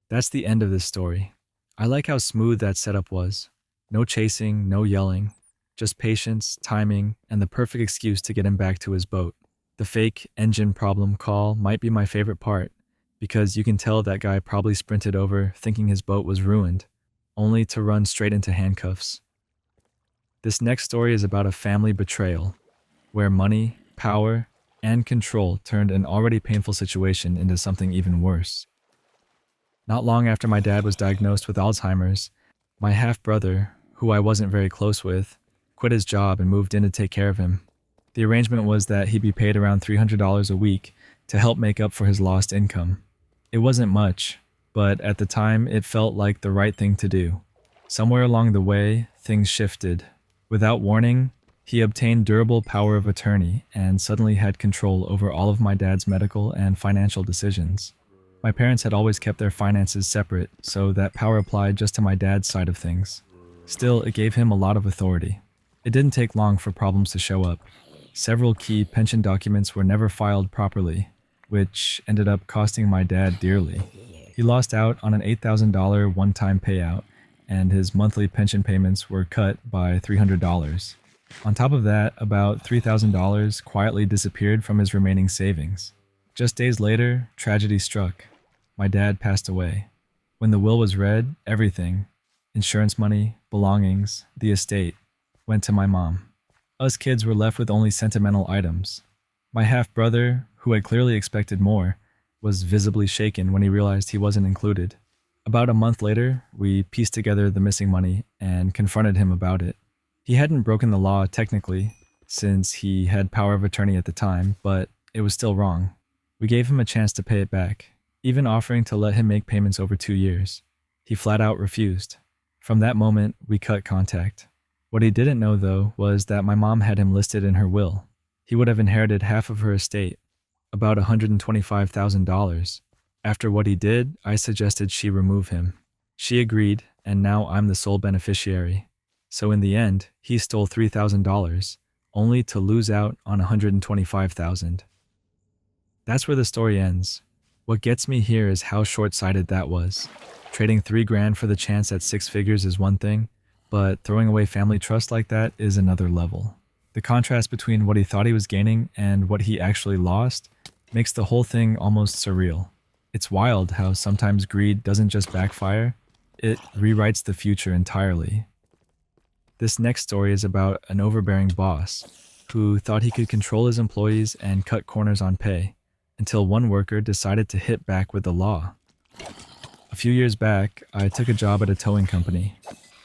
That's the end of this story. I like how smooth that setup was. No chasing, no yelling, just patience, timing, and the perfect excuse to get him back to his boat. The fake engine problem call might be my favorite part, because you can tell that guy probably sprinted over thinking his boat was ruined, only to run straight into handcuffs. This next story is about a family betrayal, where money, power, and control turned an already painful situation into something even worse. Not long after my dad was diagnosed with Alzheimer's, my half-brother, who I wasn't very close with, quit his job and moved in to take care of him. The arrangement was that he'd be paid around $300 a week to help make up for his lost income. It wasn't much, but at the time it felt like the right thing to do. Somewhere along the way, things shifted. Without warning, he obtained durable power of attorney and suddenly had control over all of my dad's medical and financial decisions. My parents had always kept their finances separate, so that power applied just to my dad's side of things. Still, it gave him a lot of authority. It didn't take long for problems to show up. Several key pension documents were never filed properly, which ended up costing my dad dearly. He lost out on an $8,000 one-time payout, and his monthly pension payments were cut by $300. On top of that, about $3,000 quietly disappeared from his remaining savings. Just days later, tragedy struck. My dad passed away. When the will was read, everything, insurance money, belongings, the estate, went to my mom. Us kids were left with only sentimental items. My half-brother, who had clearly expected more, was visibly shaken when he realized he wasn't included. About a month later, we pieced together the missing money and confronted him about it. He hadn't broken the law technically, since he had power of attorney at the time, but it was still wrong. We gave him a chance to pay it back, even offering to let him make payments over 2 years. He flat out refused. From that moment, we cut contact. What he didn't know, though, was that my mom had him listed in her will. He would have inherited half of her estate, about $125,000. After what he did, I suggested she remove him. She agreed, and now I'm the sole beneficiary. So in the end, he stole $3,000, only to lose out on $125,000. That's where the story ends. What gets me here is how short-sighted that was. Trading $3,000 for the chance at 6 figures is one thing, but throwing away family trust like that is another level. The contrast between what he thought he was gaining and what he actually lost makes the whole thing almost surreal. It's wild how sometimes greed doesn't just backfire, it rewrites the future entirely. This next story is about an overbearing boss who thought he could control his employees and cut corners on pay, until one worker decided to hit back with the law. A few years back, I took a job at a towing company.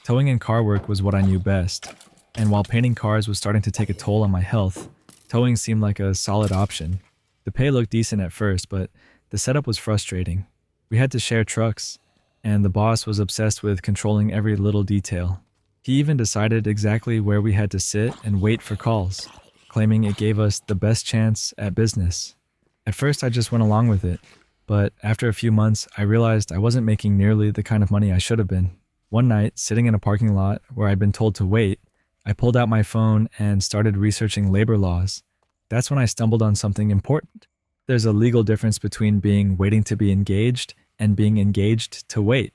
Towing and car work was what I knew best, and while painting cars was starting to take a toll on my health, towing seemed like a solid option. The pay looked decent at first, but the setup was frustrating. We had to share trucks, and the boss was obsessed with controlling every little detail. He even decided exactly where we had to sit and wait for calls, claiming it gave us the best chance at business. At first, I just went along with it, but after a few months, I realized I wasn't making nearly the kind of money I should have been. One night, sitting in a parking lot where I'd been told to wait, I pulled out my phone and started researching labor laws. That's when I stumbled on something important. There's a legal difference between being waiting to be engaged and being engaged to wait.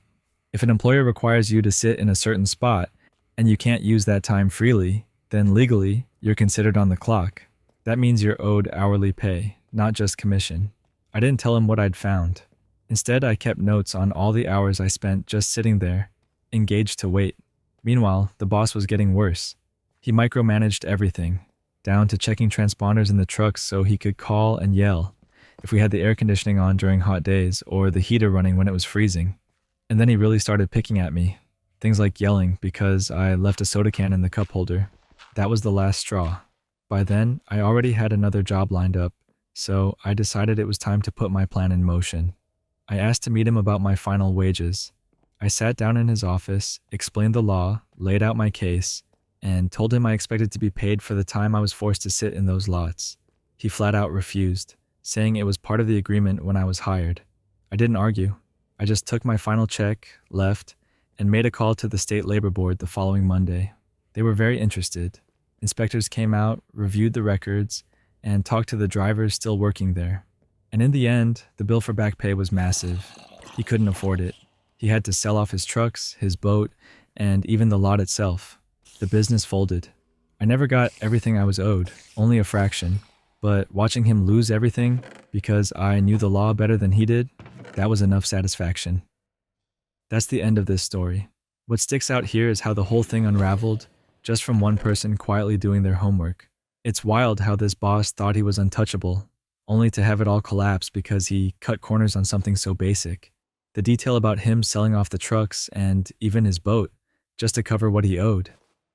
If an employer requires you to sit in a certain spot and you can't use that time freely, then legally, you're considered on the clock. That means you're owed hourly pay, not just commission. I didn't tell him what I'd found. Instead, I kept notes on all the hours I spent just sitting there, engaged to wait. Meanwhile, the boss was getting worse. He micromanaged everything, down to checking transponders in the trucks so he could call and yell if we had the air conditioning on during hot days or the heater running when it was freezing. And then he really started picking at me. Things like yelling because I left a soda can in the cup holder. That was the last straw. By then, I already had another job lined up, so I decided it was time to put my plan in motion. I asked to meet him about my final wages. I sat down in his office, explained the law, laid out my case, and told him I expected to be paid for the time I was forced to sit in those lots. He flat out refused, saying it was part of the agreement when I was hired. I didn't argue. I just took my final check, left, and made a call to the state labor board the following Monday. They were very interested. Inspectors came out, reviewed the records, and talked to the drivers still working there. And in the end, the bill for back pay was massive. He couldn't afford it. He had to sell off his trucks, his boat, and even the lot itself. The business folded. I never got everything I was owed, only a fraction. But watching him lose everything because I knew the law better than he did, that was enough satisfaction. That's the end of this story. What sticks out here is how the whole thing unraveled just from one person quietly doing their homework. It's wild how this boss thought he was untouchable, only to have it all collapse because he cut corners on something so basic. The detail about him selling off the trucks and even his boat just to cover what he owed.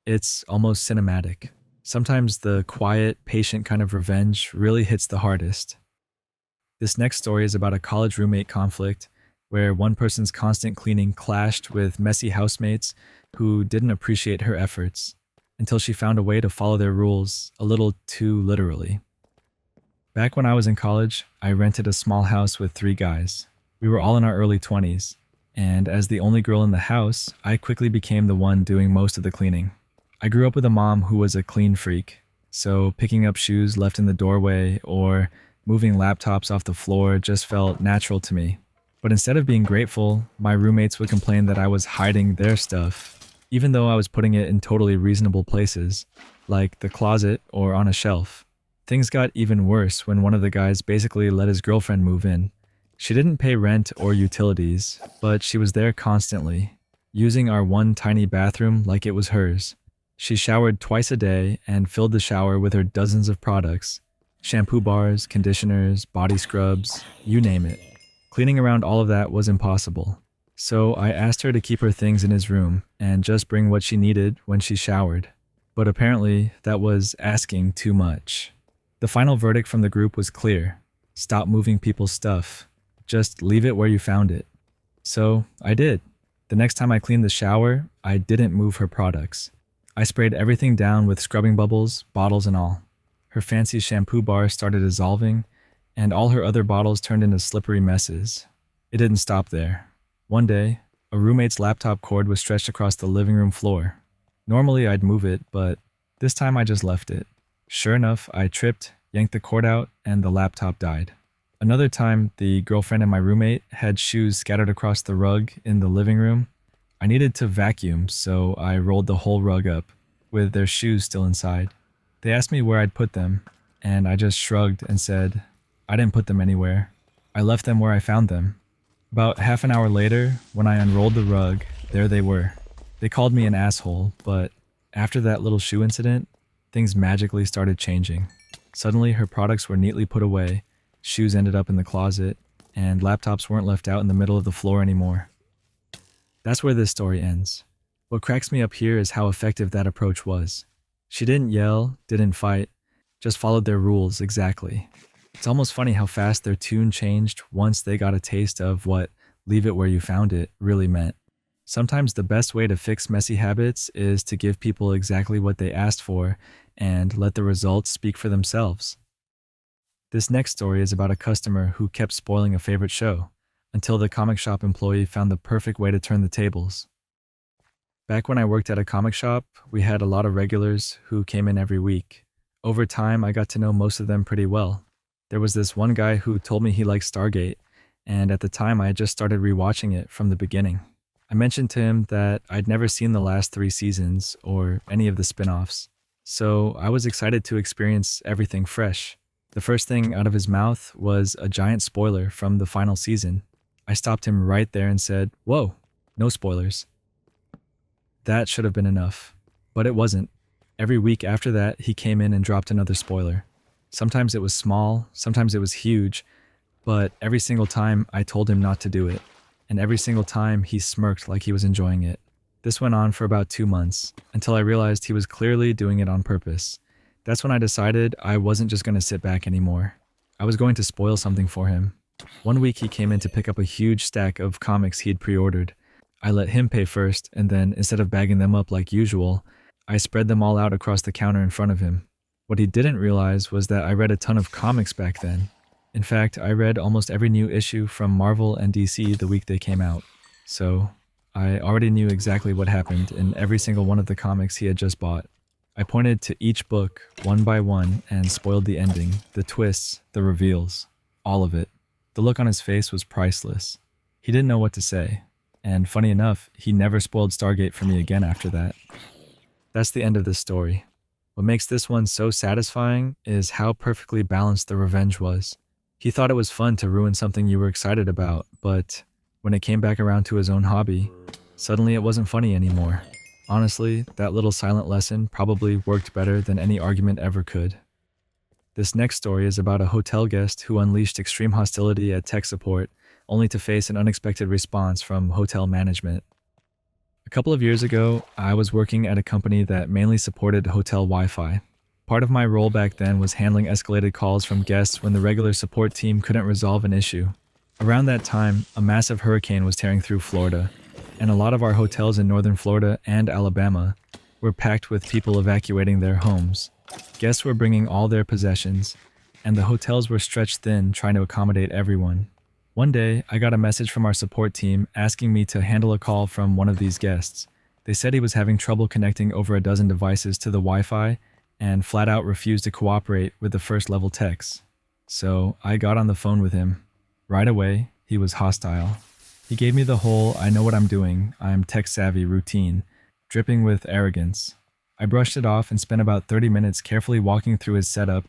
It's almost cinematic. Sometimes the quiet, patient kind of revenge really hits the hardest. This next story is about a college roommate conflict where one person's constant cleaning clashed with messy housemates who didn't appreciate her efforts until she found a way to follow their rules a little too literally. Back when I was in college, I rented a small house with 3 guys. We were all in our early 20s, and as the only girl in the house, I quickly became the one doing most of the cleaning. I grew up with a mom who was a clean freak, so picking up shoes left in the doorway or moving laptops off the floor just felt natural to me. But instead of being grateful, my roommates would complain that I was hiding their stuff, even though I was putting it in totally reasonable places, like the closet or on a shelf. Things got even worse when one of the guys basically let his girlfriend move in. She didn't pay rent or utilities, but she was there constantly, using our one tiny bathroom like it was hers. She showered twice a day and filled the shower with her dozens of products: shampoo bars, conditioners, body scrubs, you name it. Cleaning around all of that was impossible. So I asked her to keep her things in his room and just bring what she needed when she showered. But apparently that was asking too much. The final verdict from the group was clear: stop moving people's stuff. Just leave it where you found it. So I did. The next time I cleaned the shower, I didn't move her products. I sprayed everything down with scrubbing bubbles, bottles and all. Her fancy shampoo bar started dissolving, and all her other bottles turned into slippery messes. It didn't stop there. One day, a roommate's laptop cord was stretched across the living room floor. Normally I'd move it, but this time I just left it. Sure enough, I tripped, yanked the cord out, and the laptop died. Another time, the girlfriend and my roommate had shoes scattered across the rug in the living room. I needed to vacuum, so I rolled the whole rug up, with their shoes still inside. They asked me where I'd put them, and I just shrugged and said, I didn't put them anywhere. I left them where I found them. About half an hour later, when I unrolled the rug, there they were. They called me an asshole, but after that little shoe incident, things magically started changing. Suddenly, her products were neatly put away, shoes ended up in the closet, and laptops weren't left out in the middle of the floor anymore. That's where this story ends. What cracks me up here is how effective that approach was. She didn't yell, didn't fight, just followed their rules exactly. It's almost funny how fast their tune changed once they got a taste of what "leave it where you found it" really meant. Sometimes the best way to fix messy habits is to give people exactly what they asked for and let the results speak for themselves. This next story is about a customer who kept spoiling a favorite show until the comic shop employee found the perfect way to turn the tables. Back when I worked at a comic shop, we had a lot of regulars who came in every week. Over time, I got to know most of them pretty well. There was this one guy who told me he liked Stargate, and at the time I had just started rewatching it from the beginning. I mentioned to him that I'd never seen the last 3 seasons or any of the spin-offs, so I was excited to experience everything fresh. The first thing out of his mouth was a giant spoiler from the final season. I stopped him right there and said, "Whoa, no spoilers." That should have been enough, but it wasn't. Every week after that, he came in and dropped another spoiler. Sometimes it was small, sometimes it was huge, but every single time I told him not to do it, and every single time he smirked like he was enjoying it. This went on for about 2 months, until I realized he was clearly doing it on purpose. That's when I decided I wasn't just going to sit back anymore. I was going to spoil something for him. One week he came in to pick up a huge stack of comics he had pre-ordered. I let him pay first, and then instead of bagging them up like usual, I spread them all out across the counter in front of him. What he didn't realize was that I read a ton of comics back then. In fact, I read almost every new issue from Marvel and DC the week they came out. So I already knew exactly what happened in every single one of the comics he had just bought. I pointed to each book, one by one, and spoiled the ending, the twists, the reveals, all of it. The look on his face was priceless. He didn't know what to say, and funny enough, he never spoiled Stargate for me again after that. That's the end of this story. What makes this one so satisfying is how perfectly balanced the revenge was. He thought it was fun to ruin something you were excited about, but when it came back around to his own hobby, suddenly it wasn't funny anymore. Honestly, that little silent lesson probably worked better than any argument ever could. This next story is about a hotel guest who unleashed extreme hostility at tech support, only to face an unexpected response from hotel management. A couple of years ago, I was working at a company that mainly supported hotel Wi-Fi. Part of my role back then was handling escalated calls from guests when the regular support team couldn't resolve an issue. Around that time, a massive hurricane was tearing through Florida, and a lot of our hotels in northern Florida and Alabama were packed with people evacuating their homes. Guests were bringing all their possessions, and the hotels were stretched thin trying to accommodate everyone. One day, I got a message from our support team asking me to handle a call from one of these guests. They said he was having trouble connecting over a dozen devices to the Wi-Fi and flat out refused to cooperate with the first level techs. So I got on the phone with him. Right away, he was hostile. He gave me the whole "I know what I'm doing, I'm tech savvy" routine, dripping with arrogance. I brushed it off and spent about 30 minutes carefully walking through his setup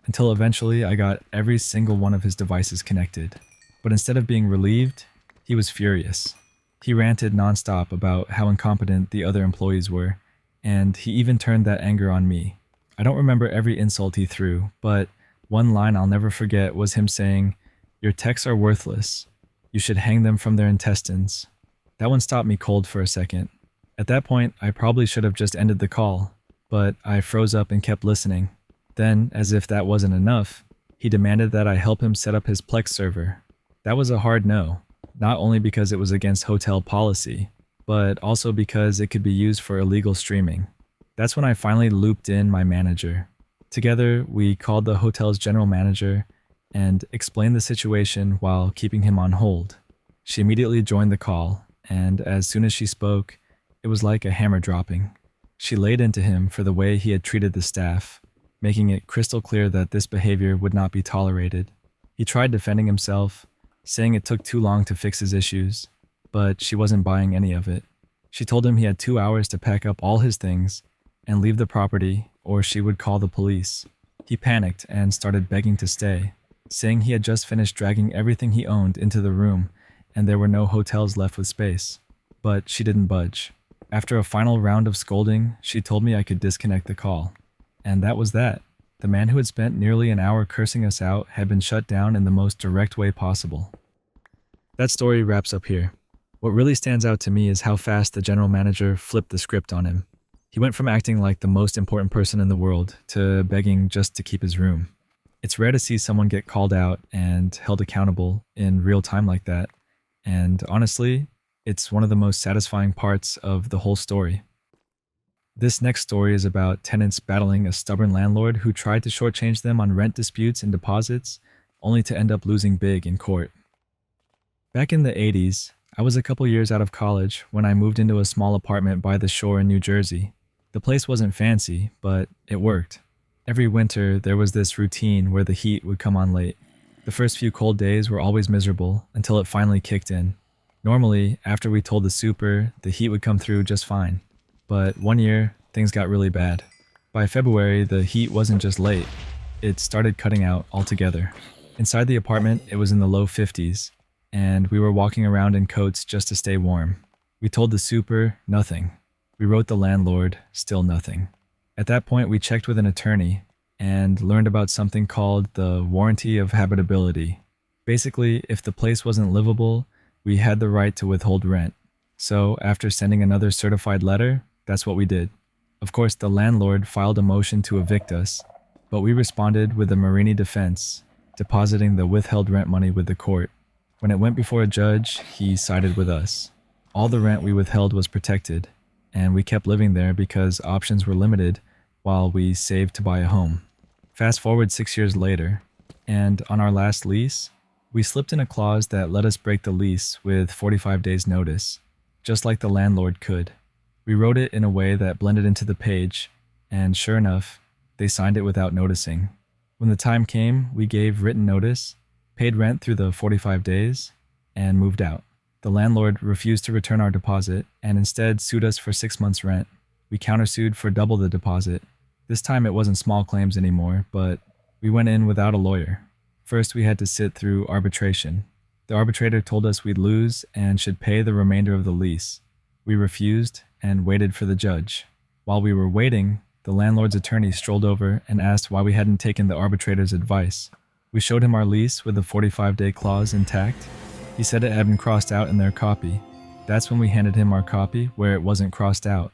until eventually I got every single one of his devices connected. But instead of being relieved, he was furious. He ranted nonstop about how incompetent the other employees were, and he even turned that anger on me. I don't remember every insult he threw, but one line I'll never forget was him saying, "Your techs are worthless. You should hang them from their intestines." That one stopped me cold for a second. At that point, I probably should have just ended the call, but I froze up and kept listening. Then, as if that wasn't enough, he demanded that I help him set up his Plex server. That was a hard no, not only because it was against hotel policy, but also because it could be used for illegal streaming. That's when I finally looped in my manager. Together, we called the hotel's general manager and explained the situation while keeping him on hold. She immediately joined the call, and as soon as she spoke, it was like a hammer dropping. She laid into him for the way he had treated the staff, making it crystal clear that this behavior would not be tolerated. He tried defending himself, saying it took too long to fix his issues, but she wasn't buying any of it. She told him he had 2 hours to pack up all his things and leave the property, or she would call the police. He panicked and started begging to stay, saying he had just finished dragging everything he owned into the room and there were no hotels left with space. But she didn't budge. After a final round of scolding, she told me I could disconnect the call. And that was that. The man who had spent nearly an hour cursing us out had been shut down in the most direct way possible. That story wraps up here. What really stands out to me is how fast the general manager flipped the script on him. He went from acting like the most important person in the world to begging just to keep his room. It's rare to see someone get called out and held accountable in real time like that. And honestly, it's one of the most satisfying parts of the whole story. This next story is about tenants battling a stubborn landlord who tried to shortchange them on rent disputes and deposits, only to end up losing big in court. Back in the 80s, I was a couple years out of college when I moved into a small apartment by the shore in New Jersey. The place wasn't fancy, but it worked. Every winter, there was this routine where the heat would come on late. The first few cold days were always miserable until it finally kicked in. Normally, after we told the super, the heat would come through just fine. But one year, things got really bad. By February, the heat wasn't just late. It started cutting out altogether. Inside the apartment, it was in the low 50s, and we were walking around in coats just to stay warm. We told the super, nothing. We wrote the landlord, still nothing. At that point, we checked with an attorney and learned about something called the warranty of habitability. Basically, if the place wasn't livable, we had the right to withhold rent. So, after sending another certified letter, that's what we did. Of course, the landlord filed a motion to evict us, but we responded with a Marina defense, depositing the withheld rent money with the court. When it went before a judge, he sided with us. All the rent we withheld was protected, and we kept living there because options were limited while we saved to buy a home. Fast forward 6 years later, and on our last lease, we slipped in a clause that let us break the lease with 45 days notice, just like the landlord could. We wrote it in a way that blended into the page, and sure enough, they signed it without noticing. When the time came, we gave written notice, paid rent through the 45 days, and moved out. The landlord refused to return our deposit and instead sued us for 6 months' rent. We countersued for double the deposit. This time it wasn't small claims anymore, but we went in without a lawyer. First, we had to sit through arbitration. The arbitrator told us we'd lose and should pay the remainder of the lease. We refused and waited for the judge. While we were waiting, the landlord's attorney strolled over and asked why we hadn't taken the arbitrator's advice. We showed him our lease with the 45-day clause intact. He said it had been crossed out in their copy. That's when we handed him our copy where it wasn't crossed out.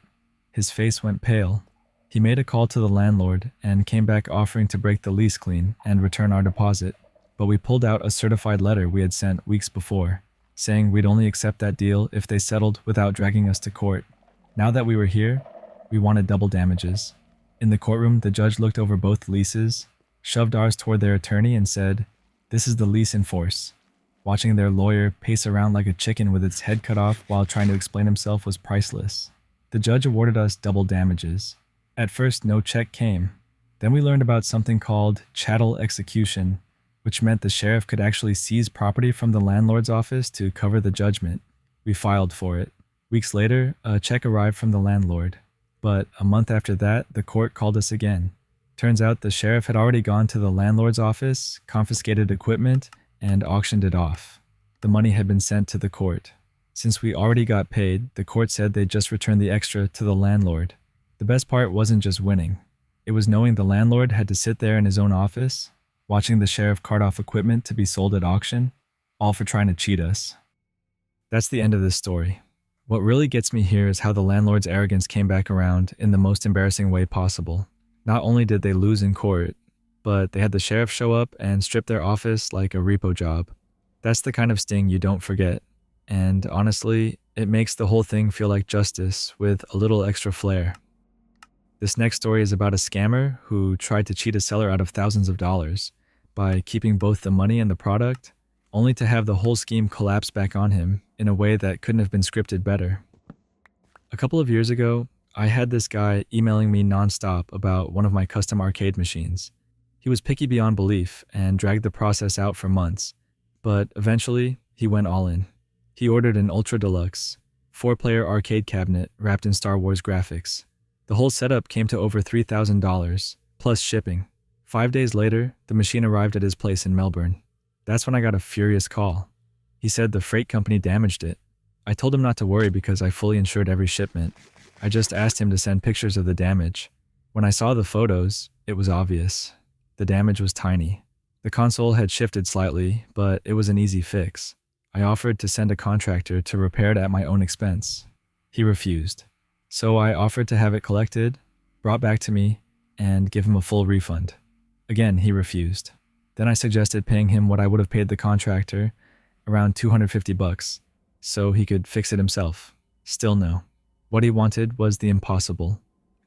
His face went pale. He made a call to the landlord and came back offering to break the lease clean and return our deposit. but we pulled out a certified letter we had sent weeks before, saying we'd only accept that deal if they settled without dragging us to court. Now that we were here, we wanted double damages. In the courtroom, the judge looked over both leases, shoved ours toward their attorney, and said, "This is the lease in force." Watching their lawyer pace around like a chicken with its head cut off while trying to explain himself was priceless. The judge awarded us double damages. At first, no check came. Then we learned about something called chattel execution, which meant the sheriff could actually seize property from the landlord's office to cover the judgment. We filed for it. Weeks later, a check arrived from the landlord. But a month after that, the court called us again. Turns out the sheriff had already gone to the landlord's office, confiscated equipment, and auctioned it off. The money had been sent to the court. Since we already got paid, the court said they'd just return the extra to the landlord. The best part wasn't just winning. It was knowing the landlord had to sit there in his own office, watching the sheriff cart off equipment to be sold at auction, all for trying to cheat us. That's the end of this story. What really gets me here is how the landlord's arrogance came back around in the most embarrassing way possible. Not only did they lose in court, but they had the sheriff show up and strip their office like a repo job. That's the kind of sting you don't forget. And honestly, it makes the whole thing feel like justice with a little extra flair. This next story is about a scammer who tried to cheat a seller out of thousands of dollars by keeping both the money and the product, only to have the whole scheme collapse back on him in a way that couldn't have been scripted better. A couple of years ago, I had this guy emailing me nonstop about one of my custom arcade machines. He was picky beyond belief and dragged the process out for months, but eventually he went all in. He ordered an ultra deluxe, 4-player arcade cabinet wrapped in Star Wars graphics. The whole setup came to over $3,000, plus shipping. 5 days later, the machine arrived at his place in Melbourne. That's when I got a furious call. He said the freight company damaged it. I told him not to worry because I fully insured every shipment. I just asked him to send pictures of the damage. When I saw the photos, it was obvious. The damage was tiny. The console had shifted slightly, but it was an easy fix. I offered to send a contractor to repair it at my own expense. He refused. So I offered to have it collected, brought back to me, and give him a full refund. Again, he refused. Then I suggested paying him what I would have paid the contractor, around $250, so he could fix it himself. Still no. What he wanted was the impossible.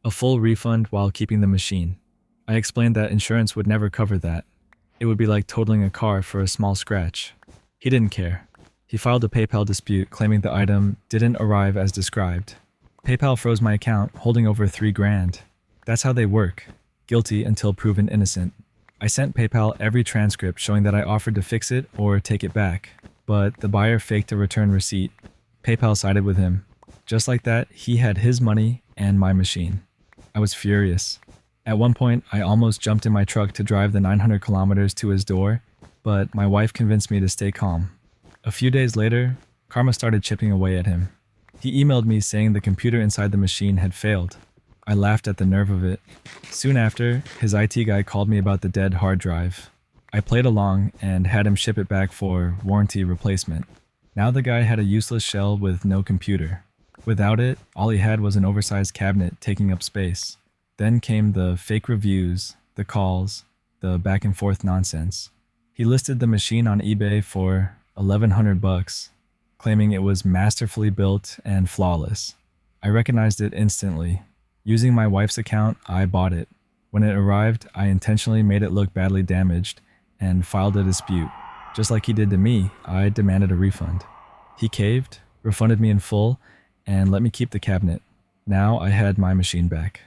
A full refund while keeping the machine. I explained that insurance would never cover that. It would be like totaling a car for a small scratch. He didn't care. He filed a PayPal dispute claiming the item didn't arrive as described. PayPal froze my account, holding over $3,000. That's how they work. Guilty until proven innocent. I sent PayPal every transcript showing that I offered to fix it or take it back, but the buyer faked a return receipt. PayPal sided with him. Just like that, he had his money and my machine. I was furious. At one point, I almost jumped in my truck to drive the 900 kilometers to his door, but my wife convinced me to stay calm. A few days later, karma started chipping away at him. He emailed me saying the computer inside the machine had failed. I laughed at the nerve of it. Soon after, his IT guy called me about the dead hard drive. I played along and had him ship it back for warranty replacement. Now the guy had a useless shell with no computer. Without it, all he had was an oversized cabinet taking up space. Then came the fake reviews, the calls, the back and forth nonsense. He listed the machine on eBay for $1,100, claiming it was masterfully built and flawless. I recognized it instantly. Using my wife's account, I bought it. When it arrived, I intentionally made it look badly damaged and filed a dispute. Just like he did to me, I demanded a refund. He caved, refunded me in full, and let me keep the cabinet. Now I had my machine back.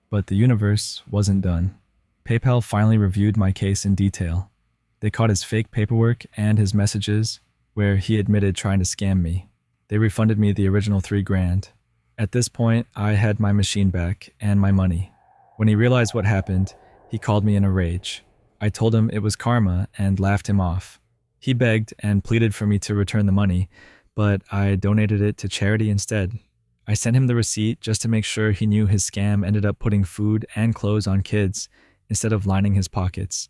But the universe wasn't done. PayPal finally reviewed my case in detail. They caught his fake paperwork and his messages where he admitted trying to scam me. They refunded me the original $3,000. At this point, I had my machine back and my money. When he realized what happened, he called me in a rage. I told him it was karma and laughed him off. He begged and pleaded for me to return the money, but I donated it to charity instead. I sent him the receipt just to make sure he knew his scam ended up putting food and clothes on kids instead of lining his pockets.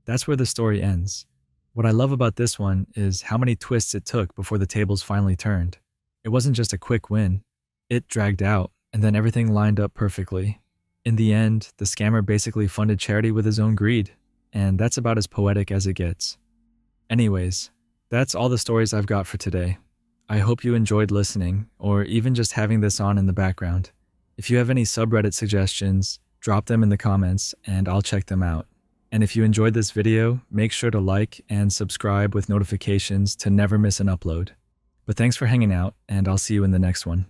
That's where the story ends. What I love about this one is how many twists it took before the tables finally turned. It wasn't just a quick win. It dragged out, and then everything lined up perfectly. In the end, the scammer basically funded charity with his own greed. and that's about as poetic as it gets. Anyways, that's all the stories I've got for today. I hope you enjoyed listening, or even just having this on in the background. If you have any subreddit suggestions, drop them in the comments and I'll check them out. And if you enjoyed this video, make sure to like and subscribe with notifications to never miss an upload. But thanks for hanging out, and I'll see you in the next one.